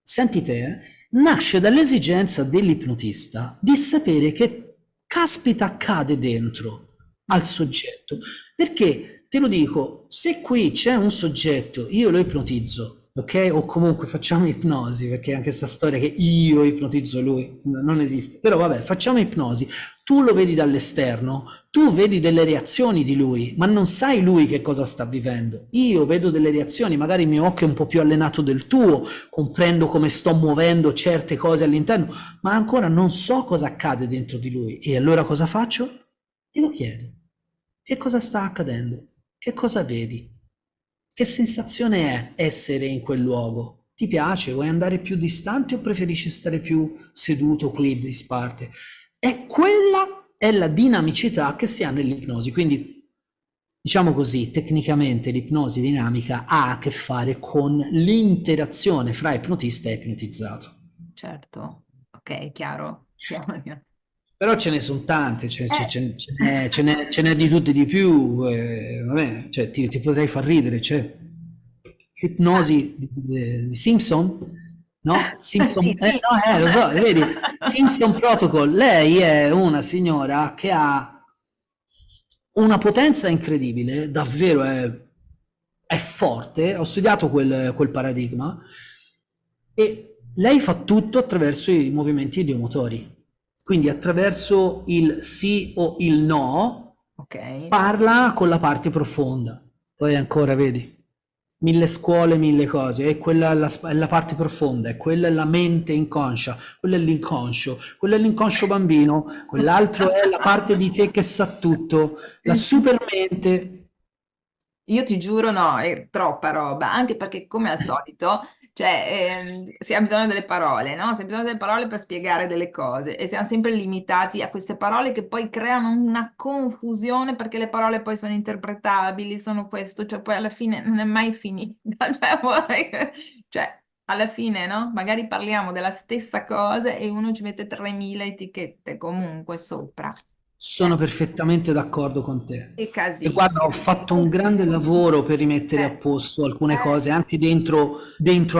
senti te, nasce dall'esigenza dell'ipnotista di sapere che caspita accade dentro al soggetto. Perché, te lo dico, se qui c'è un soggetto, io lo ipnotizzo, ok? O comunque facciamo ipnosi, perché anche questa storia che io ipnotizzo lui non esiste. Però vabbè, facciamo ipnosi. Tu lo vedi dall'esterno, tu vedi delle reazioni di lui, ma non sai lui che cosa sta vivendo. Io vedo delle reazioni, magari il mio occhio è un po' più allenato del tuo, comprendo come sto muovendo certe cose all'interno, ma ancora non so cosa accade dentro di lui. E allora cosa faccio? E lo chiedo. Che cosa sta accadendo? Che cosa vedi? Che sensazione è essere in quel luogo? Ti piace? Vuoi andare più distante o preferisci stare più seduto qui di disparte? E quella è la dinamicità che si ha nell'ipnosi. Quindi, diciamo così, tecnicamente l'ipnosi dinamica ha a che fare con l'interazione fra ipnotista e ipnotizzato. Certo, ok, chiaro. Però ce ne sono tante, ce n'è di tutte di più, vabbè, cioè, ti potrei far ridere, c'è l'ipnosi di Simpson, no? Simpson, Sì, sì. no, lo so, vedi, Simpson Protocol, lei è una signora che ha una potenza incredibile, davvero è forte, ho studiato quel paradigma, e lei fa tutto attraverso i movimenti idiomotori. Quindi attraverso il sì o il no, Ok. parla con la parte profonda. Poi ancora, vedi, mille scuole, mille cose, e quella è la parte profonda, e quella è la mente inconscia, quello è l'inconscio bambino, quell'altro è la parte di te che sa tutto, la Sì, sì. supermente. Io ti giuro, no, è troppa roba, anche perché come al solito, cioè, si ha bisogno delle parole, no? Si ha bisogno delle parole per spiegare delle cose e siamo sempre limitati a queste parole che poi creano una confusione perché le parole poi sono interpretabili, sono questo, cioè poi alla fine non è mai finita, cioè, cioè, alla fine, no? Magari parliamo della stessa cosa e uno ci mette 3000 etichette comunque sopra. Sono perfettamente d'accordo con te. Che E casino. guarda, ho fatto un grande lavoro per rimettere a posto alcune cose, Eh, anche dentro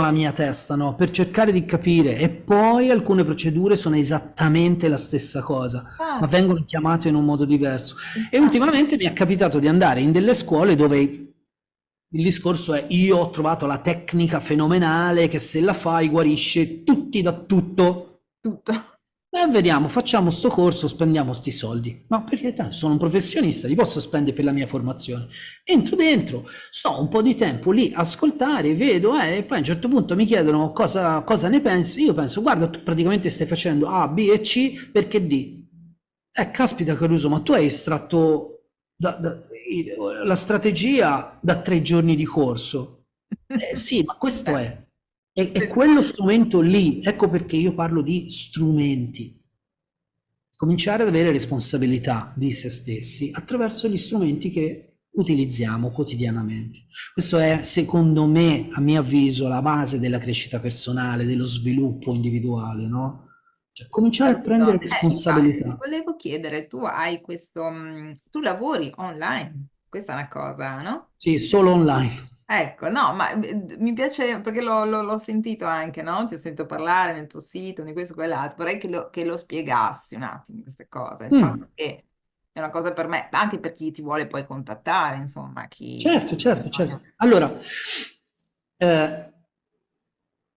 la mia testa, no? Per cercare di capire. E poi alcune procedure sono esattamente la stessa cosa, ma infatti, vengono chiamate in un modo diverso. E infatti. ultimamente mi è capitato di andare in delle scuole dove il discorso è: io ho trovato la tecnica fenomenale che se la fai guarisce tutti da tutto. Tutto. Vediamo, facciamo sto corso, spendiamo sti soldi. No, perché sono un professionista, li posso spendere per la mia formazione. Entro dentro, sto un po' di tempo lì a ascoltare, vedo, e poi a un certo punto mi chiedono cosa ne pensi. Io penso, guarda, tu praticamente stai facendo A, B e C, perché D? Caspita Caruso, ma tu hai estratto la strategia da 3 giorni di corso. Sì, ma questo Beh, è questo- quello strumento lì. Ecco perché io parlo di strumenti. Cominciare ad avere responsabilità di se stessi attraverso gli strumenti che utilizziamo quotidianamente. Questo è, secondo me, a mio avviso, la base della crescita personale, dello sviluppo individuale, no? Cioè, cominciare a prendere certo. Infatti, ti responsabilità. volevo chiedere, tu hai questo, tu lavori online, questa è una cosa, no? Sì, solo online. Ecco, no, ma mi piace perché l'ho sentito anche, no? Ti ho sentito parlare nel tuo sito, di questo e quell'altro. Vorrei che lo spiegassi un attimo queste cose. Il Mm, fatto che è una cosa per me, anche per chi ti vuole poi contattare, insomma, chi... certo, certo, certo. Allora, eh,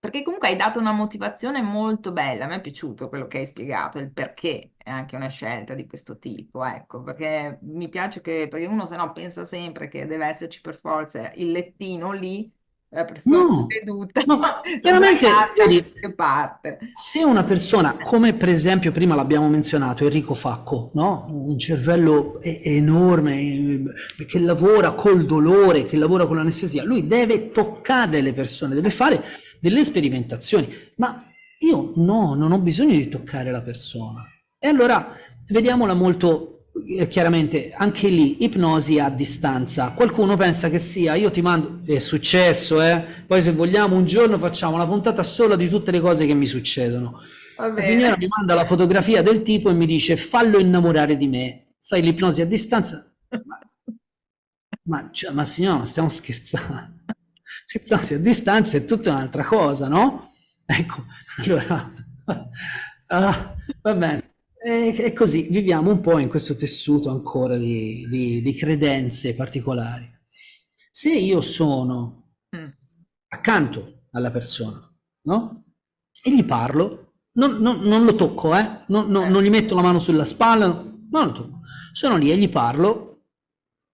Perché comunque hai dato una motivazione molto bella, a me è piaciuto quello che hai spiegato, il perché è anche una scelta di questo tipo, ecco, perché mi piace che, perché uno se no pensa sempre che deve esserci per forza il lettino lì, la persona no, seduta, no, chiaramente, sdraiata, da vedi, qualche parte. se una persona, come per esempio prima l'abbiamo menzionato, Enrico Facco, no? Un cervello enorme, che lavora col dolore, che lavora con l'anestesia, lui deve toccare le persone, deve fare delle sperimentazioni, ma io no, non ho bisogno di toccare la persona. E allora vediamola molto chiaramente, anche lì, ipnosi a distanza. Qualcuno pensa che sia, io ti mando, è successo, poi se vogliamo un giorno facciamo una puntata solo di tutte le cose che mi succedono. Va La signora bene. mi manda la fotografia del tipo e mi dice: fallo innamorare di me, fai l'ipnosi a distanza. Ma signora, ma stiamo scherzando? L'ipnosi a distanza è tutta un'altra cosa, no? Ecco, allora, va bene. E così viviamo un po' in questo tessuto ancora di credenze particolari. Se io sono Mm. accanto alla persona, no? E gli parlo, non lo tocco, non gli metto la mano sulla spalla, non lo tocco. Sono lì e gli parlo,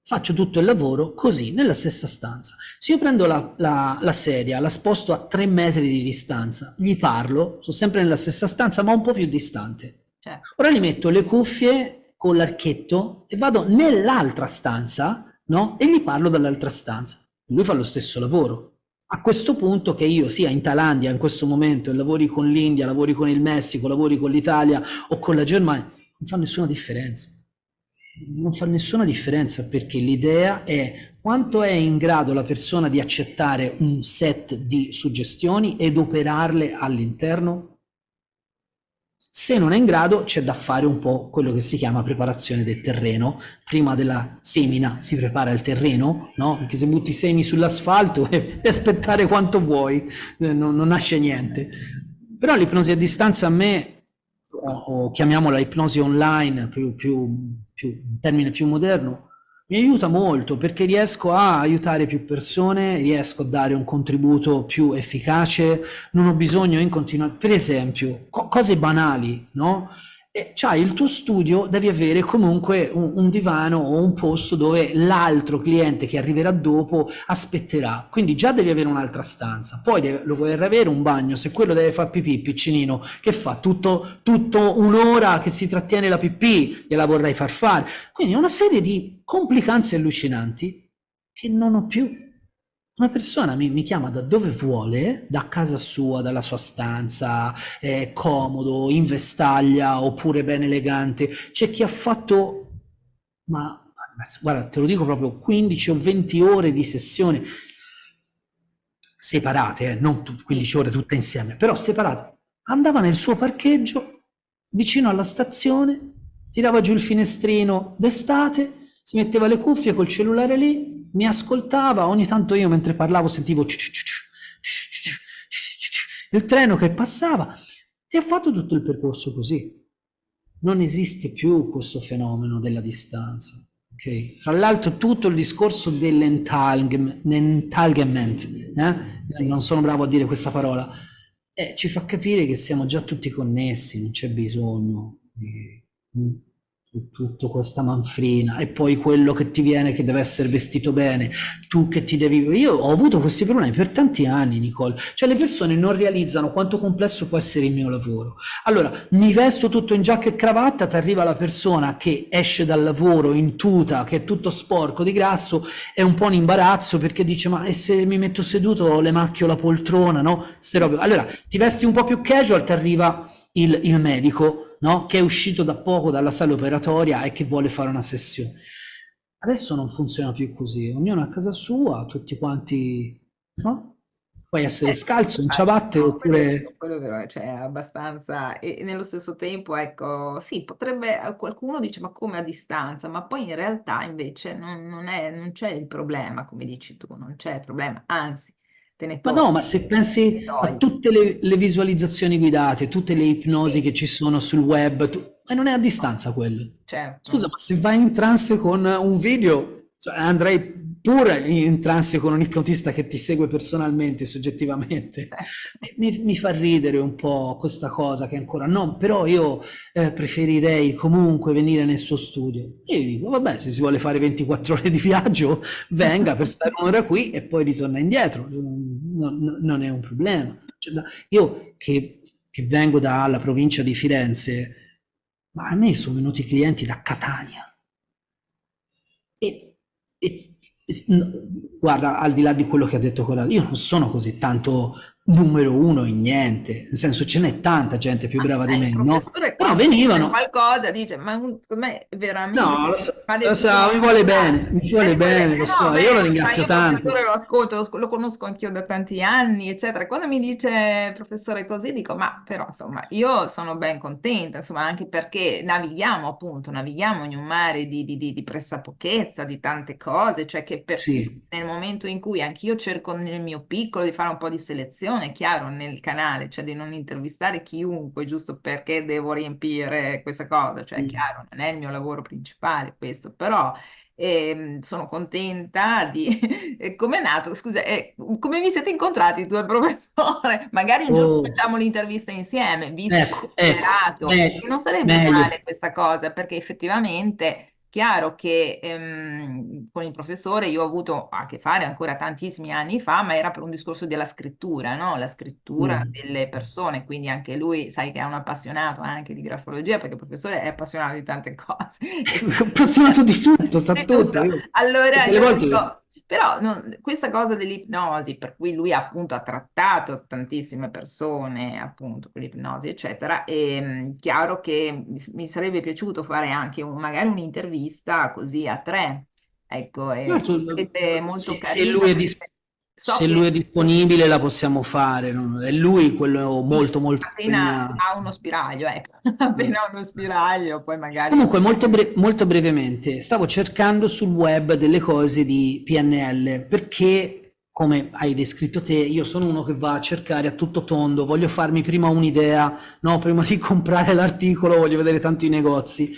faccio tutto il lavoro così, nella stessa stanza. Se io prendo la sedia, la sposto a 3 metri di distanza, gli parlo, sono sempre nella stessa stanza, ma un po' più distante. Certo. Ora gli metto le cuffie con l'archetto e vado nell'altra stanza, no? E gli parlo dall'altra stanza. Lui fa lo stesso lavoro. A questo punto, che io sia in Thailandia in questo momento e lavori con l'India, lavori con il Messico, lavori con l'Italia o con la Germania, non fa nessuna differenza. Non fa nessuna differenza, perché l'idea è quanto è in grado la persona di accettare un set di suggestioni ed operarle all'interno. Se non è in grado, c'è da fare un po' quello che si chiama preparazione del terreno. Prima della semina si prepara il terreno, no? Perché se butti semi sull'asfalto e aspettare quanto vuoi, non nasce niente. Però l'ipnosi a distanza a me, o chiamiamola ipnosi online, un termine più moderno, mi aiuta molto, perché riesco a aiutare più persone, riesco a dare un contributo più efficace, non ho bisogno in continuazione, per esempio, cose banali, no? c'hai il tuo studio, devi avere comunque un divano o un posto dove l'altro cliente che arriverà dopo aspetterà. Quindi già devi avere un'altra stanza. Poi lo vuoi avere un bagno, se quello deve fare pipì, piccinino, che fa? Tutto un'ora che si trattiene la pipì, gliela vorrai far fare. Quindi una serie di complicanze allucinanti che non ho più. Una persona mi chiama da dove vuole, da casa sua, dalla sua stanza, comodo, in vestaglia oppure ben elegante. C'è chi ha fatto, ma guarda, te lo dico proprio, 15 o 20 ore di sessione separate, non 15 ore tutte insieme, però separate. Andava nel suo parcheggio, vicino alla stazione, tirava giù il finestrino d'estate, si metteva le cuffie col cellulare lì, mi ascoltava, ogni tanto io mentre parlavo sentivo il treno che passava e ha fatto tutto il percorso così. Non esiste più questo fenomeno della distanza. Okay? Tra l'altro tutto il discorso dell'entanglement, non sono bravo a dire questa parola, ci fa capire che siamo già tutti connessi, non c'è bisogno di tutta questa manfrina e poi quello che ti viene che deve essere vestito bene, tu che ti devi... Io ho avuto questi problemi per tanti anni, Nicole, cioè le persone non realizzano quanto complesso può essere il mio lavoro. Allora, mi vesto tutto in giacca e cravatta, ti arriva la persona che esce dal lavoro in tuta, che è tutto sporco di grasso, è un po' un imbarazzo perché dice ma e se mi metto seduto le macchio la poltrona, no? Ste robe. Allora, ti vesti un po' più casual, ti arriva il medico, no? Che è uscito da poco dalla sala operatoria e che vuole fare una sessione. Adesso non funziona più così, ognuno a casa sua, tutti quanti, no? Puoi essere scalzo in ciabatte no, oppure... quello è vero, cioè abbastanza, e nello stesso tempo, ecco, sì, potrebbe, qualcuno dice ma come a distanza, ma poi in realtà invece non c'è il problema, come dici tu, non c'è il problema, anzi, te ne Ma no, togli, ma se pensi a togli, tutte le visualizzazioni guidate, tutte le ipnosi sì, che ci sono sul web, ma non è a distanza quello. Scusa, certo. ma se vai in trance con un video, cioè andrei pure in trance con un ipnotista che ti segue personalmente, soggettivamente. Mi fa ridere un po' questa cosa che ancora no, però io preferirei comunque venire nel suo studio. Io dico, vabbè, se si vuole fare 24 ore di viaggio, venga per stare un'ora qui e poi ritorna indietro. Non è un problema. Cioè, io che vengo dalla provincia di Firenze, ma a me sono venuti clienti da Catania. E, guarda, al di là di quello che ha detto Corrado, io non sono così tanto numero uno in niente, nel senso ce n'è tanta gente più brava di Il me, no? professore Però quando dice venivano, qualcosa dice, ma secondo me veramente no, fa lo del so, suo, mi vuole bene, mi vuole bene, lo no, so, io lo beh, ma io ringrazio il tanto. professore lo ascolto, lo conosco anch'io da tanti anni, eccetera. Quando mi dice professore così, dico, ma però insomma, io sono ben contenta, insomma, anche perché navighiamo appunto, navighiamo in un mare di pressapochezza, di tante cose, cioè che Sì, nel momento in cui anch'io cerco nel mio piccolo di fare un po' di selezione, chiaro, nel canale, cioè di non intervistare chiunque, giusto perché devo riempire questa cosa, cioè chiaro, non è il mio lavoro principale questo, però sono contenta di... come è nato? Scusa, come vi siete incontrati tu e il professore? Magari un giorno oh, facciamo l'intervista insieme, visto che è ecco, generato, e non sarebbe meglio. male questa cosa, perché effettivamente... Chiaro che con il professore io ho avuto a che fare ancora tantissimi anni fa, ma era per un discorso della scrittura, no? La scrittura Mm. delle persone, quindi anche lui, sai che è un appassionato anche di grafologia, perché il professore è appassionato di tante cose. E Appassionato di tutto, sa di tutto. tutto. Io, Allora tutte le io volte... dico, però questa cosa dell'ipnosi, per cui lui appunto ha trattato tantissime persone appunto con l'ipnosi, eccetera, è chiaro che mi sarebbe piaciuto fare anche magari un'intervista così a tre, ecco, Certo, sarebbe molto se carino lui è perché so se lui è che disponibile la possiamo fare, no? È lui quello sì, molto molto appena impegnato. ha uno spiraglio, ecco, appena ha uno spiraglio, poi magari... Comunque, molto brevemente, stavo cercando sul web delle cose di PNL perché, come hai descritto te, io sono uno che va a cercare a tutto tondo, voglio farmi prima un'idea, no? Prima di comprare l'articolo, voglio vedere tanti negozi.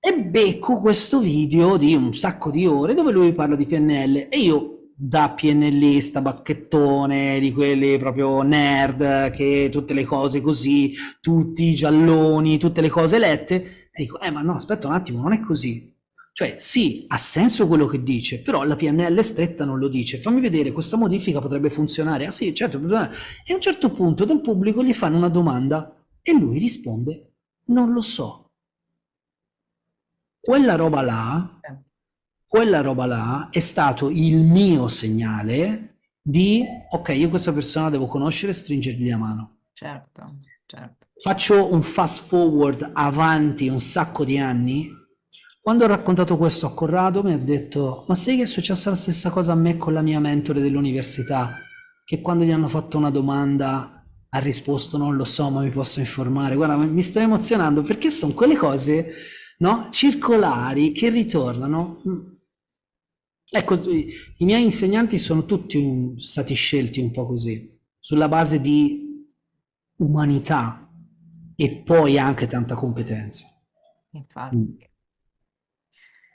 E becco questo video di un sacco di ore dove lui parla di PNL e io da PNLista, bacchettone, di quelli proprio nerd, che tutte le cose così, tutti i gialloni, tutte le cose lette, e dico, ma no, aspetta un attimo, non è così. Cioè, sì, ha senso quello che dice, però la PNL stretta non lo dice. Fammi vedere, questa modifica potrebbe funzionare. Ah sì, certo. E a un certo punto del pubblico gli fanno una domanda e lui risponde, non lo so. Certo. Quella roba là, quella roba là è stato il mio segnale di, ok, io questa persona devo conoscere e stringergli la mano. Certo, certo. Faccio un fast forward avanti un sacco di anni. Quando ho raccontato questo a Corrado mi ha detto, ma sai che è successa la stessa cosa a me con la mia mentore dell'università? Che quando gli hanno fatto una domanda ha risposto non lo so, ma mi posso informare. Guarda, mi sto emozionando perché sono quelle cose, no, circolari che ritornano. Ecco, i miei insegnanti sono tutti stati scelti un po' così, sulla base di umanità e poi anche tanta competenza. Infatti. Mm.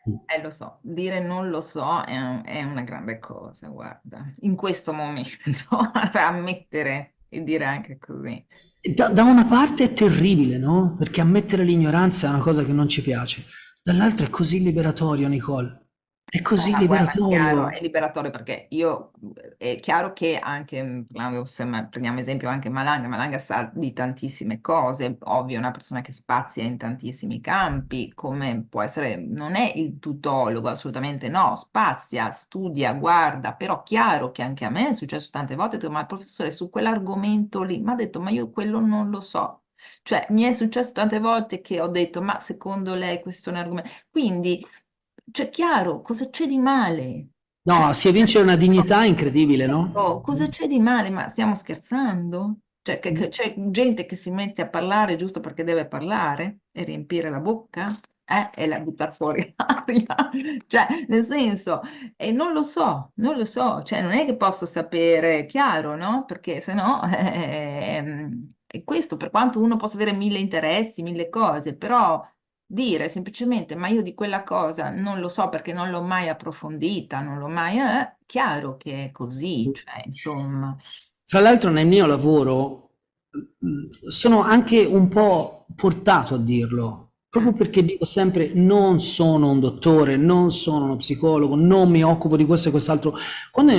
Mm. Lo so, dire non lo so è una grande cosa, guarda, in questo momento, ammettere e dire anche così. Da una parte è terribile, no? Perché ammettere l'ignoranza è una cosa che non ci piace. Dall'altra è così liberatorio, Nicole. È così Ma guarda, è chiaro, è liberatorio. liberatorio perché io, è chiaro che anche, prendiamo esempio anche Malanga, Malanga sa di tantissime cose, ovvio, è una persona che spazia in tantissimi campi, come può essere, non è il tutologo, assolutamente no, spazia, studia, guarda, però chiaro che anche a me è successo tante volte, ho detto, ma professore, su quell'argomento lì, mi ha detto, ma io quello non lo so. Cioè, mi è successo tante volte che ho detto, ma secondo lei questo è un argomento... Quindi cioè, chiaro, cosa c'è di male? Cioè, No, si evince una dignità incredibile, no? ecco, cosa c'è di male? Ma stiamo scherzando? Cioè, che c'è gente che si mette a parlare giusto perché deve parlare e riempire la bocca? E la buttare fuori l'aria? Cioè, nel senso, non lo so, non lo so, cioè, non è che posso sapere, chiaro, no? Perché se no, è questo, per quanto uno possa avere mille interessi, mille cose, però dire semplicemente, ma io di quella cosa non lo so perché non l'ho mai approfondita, non l'ho mai, chiaro che è così, cioè, insomma. Fra l'altro nel mio lavoro sono anche un po' portato a dirlo, Mm. proprio perché dico sempre non sono un dottore, non sono uno psicologo, non mi occupo di questo e quest'altro. Quando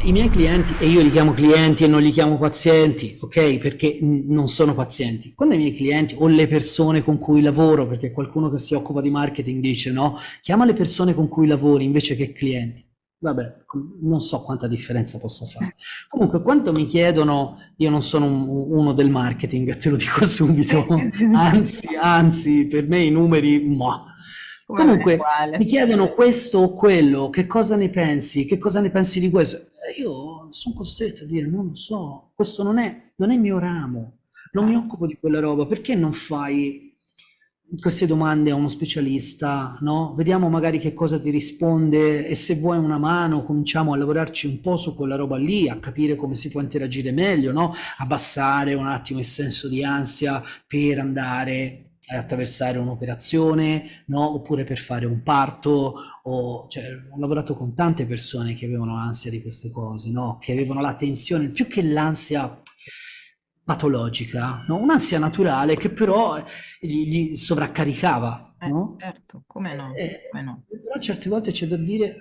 i miei clienti, e io li chiamo clienti e non li chiamo pazienti, ok? Perché non sono pazienti. Quando i miei clienti o le persone con cui lavoro, perché qualcuno che si occupa di marketing dice no, chiama le persone con cui lavori invece che clienti. Vabbè, non so quanta differenza possa fare. Comunque, quando mi chiedono, io non sono uno del marketing, te lo dico Sì, subito, sì, sì, sì. anzi, per me i numeri, ma. Come me Comunque, mi uguale. chiedono questo o quello, che cosa ne pensi? Che cosa ne pensi di questo? E io sono costretto a dire, non lo so, questo non è il mio ramo, non mi Ah, occupo di quella roba, perché non fai queste domande a uno specialista, no? Vediamo magari che cosa ti risponde e se vuoi una mano cominciamo a lavorarci un po' su quella roba lì, a capire come si può interagire meglio, no? Abbassare un attimo il senso di ansia per andare a attraversare un'operazione, no? Oppure per fare un parto, cioè, ho lavorato con tante persone che avevano ansia di queste cose, no? Che avevano la tensione, più che l'ansia patologica, no? Un'ansia naturale che però gli sovraccaricava, no? certo, come no? Come no? Però certe volte c'è da dire,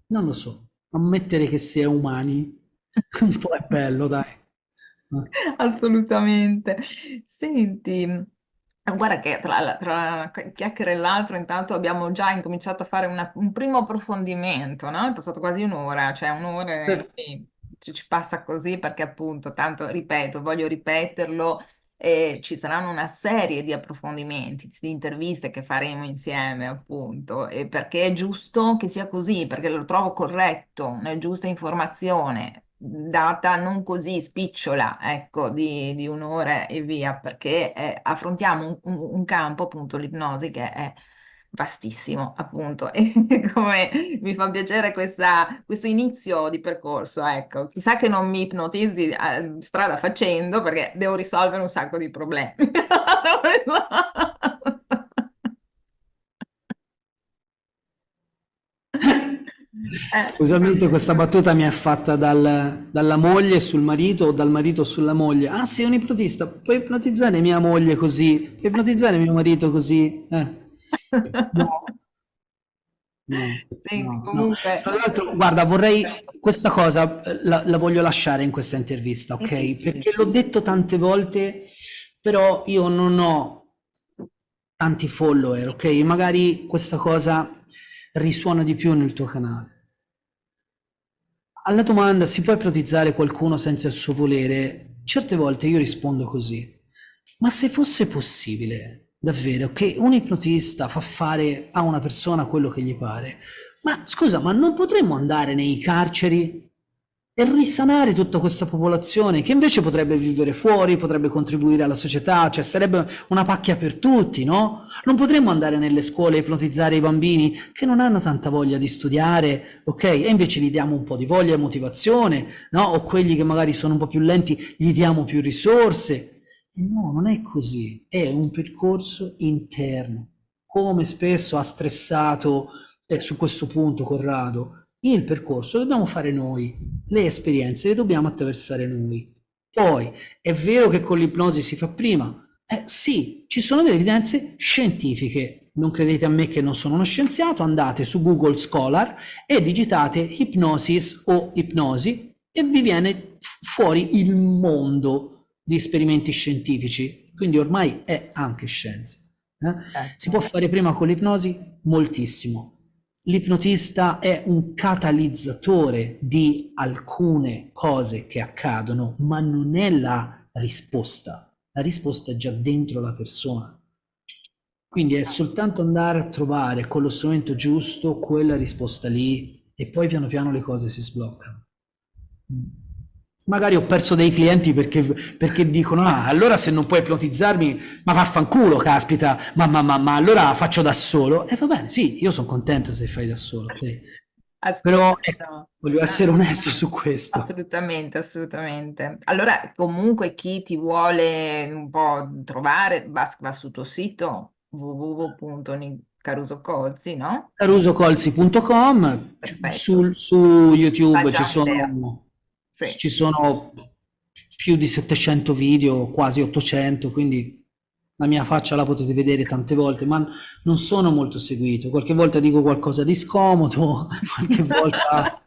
non lo so, ammettere che si è umani un po' è bello, dai. Assolutamente. Senti, guarda che tra una chiacchiera e l'altra intanto abbiamo già incominciato a fare un primo approfondimento, no? È passato quasi un'ora, cioè un'ora sì, ci passa così perché appunto, tanto ripeto, voglio ripeterlo, ci saranno una serie di approfondimenti, di interviste che faremo insieme appunto, e perché è giusto che sia così, perché lo trovo corretto, una giusta informazione data non così spicciola, ecco, di un'ora e via, perché affrontiamo un campo, appunto, l'ipnosi, che è vastissimo, appunto, e come mi fa piacere questo inizio di percorso, ecco, chissà che non mi ipnotizzi strada facendo, perché devo risolvere un sacco di problemi. Usualmente questa battuta mi è fatta dalla moglie sul marito o dal marito sulla moglie. Ah, sei un ipnotista, puoi ipnotizzare mia moglie così, puoi ipnotizzare mio marito così. No, no, Senti, no, no. comunque, Tra l'altro, guarda, vorrei questa cosa la voglio lasciare in questa intervista, sì, sì, ok? Perché l'ho detto tante volte, però io non ho tanti follower, ok? Magari questa cosa risuona di più nel tuo canale. Alla domanda si può ipotizzare qualcuno senza il suo volere? Certe volte io rispondo così. Ma se fosse possibile, davvero, che un ipnotista fa fare a una persona quello che gli pare, ma scusa, ma non potremmo andare nei carceri e risanare tutta questa popolazione che invece potrebbe vivere fuori, potrebbe contribuire alla società, cioè sarebbe una pacchia per tutti, no? Non potremmo andare nelle scuole e ipnotizzare i bambini che non hanno tanta voglia di studiare, ok? E invece gli diamo un po' di voglia e motivazione, no? O quelli che magari sono un po' più lenti, gli diamo più risorse. E no, non è così, è un percorso interno. Come spesso ha stressato su questo punto Corrado, il percorso lo dobbiamo fare noi, le esperienze le dobbiamo attraversare noi. Poi è vero che con l'ipnosi si fa prima? Sì, ci sono delle evidenze scientifiche. Non credete a me che non sono uno scienziato, andate su Google Scholar e digitate ipnosis o ipnosi e vi viene fuori il mondo di esperimenti scientifici. Quindi ormai è anche scienza. Si ecco. può fare prima con l'ipnosi? Moltissimo. L'ipnotista è un catalizzatore di alcune cose che accadono, ma non è la risposta. La risposta è già dentro la persona. Quindi è soltanto andare a trovare con lo strumento giusto quella risposta lì e poi piano piano le cose si sbloccano. Magari ho perso dei clienti perché dicono: Ah, allora se non puoi ipnotizzarmi, ma vaffanculo, caspita, ma allora faccio da solo. E va bene, sì, io sono contento se fai da solo, ok? Ascolta, Però ecco, no. voglio essere onesto su questo. Assolutamente, assolutamente. Allora, comunque chi ti vuole un po' trovare, va sul tuo sito www.carusocolzi, no? Carusocolzi.com, Perfetto, su sta YouTube già vedere. Sì, ci sono più di 700 video, quasi 800, quindi la mia faccia la potete vedere tante volte, ma non sono molto seguito. Qualche volta dico qualcosa di scomodo, qualche volta...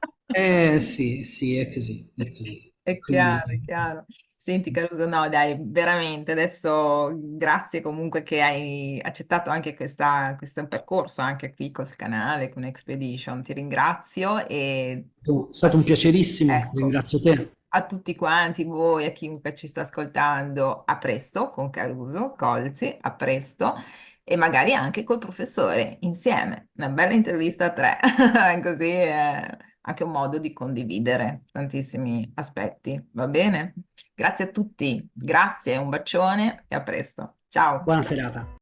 sì, sì, è così, è così. E è chiaro, è quindi... chiaro. Senti Caruso, no dai, veramente, adesso grazie comunque che hai accettato anche questo percorso anche qui col canale, con Expedition, ti ringrazio e È stato un piacerissimo, ecco, ringrazio te. a tutti quanti voi, a chiunque ci sta ascoltando, a presto con Caruso, Colzi, a presto e magari anche col professore insieme. Una bella intervista a tre, così è anche un modo di condividere tantissimi aspetti, va bene? Grazie a tutti, grazie, un bacione e a presto. Ciao. Buona serata.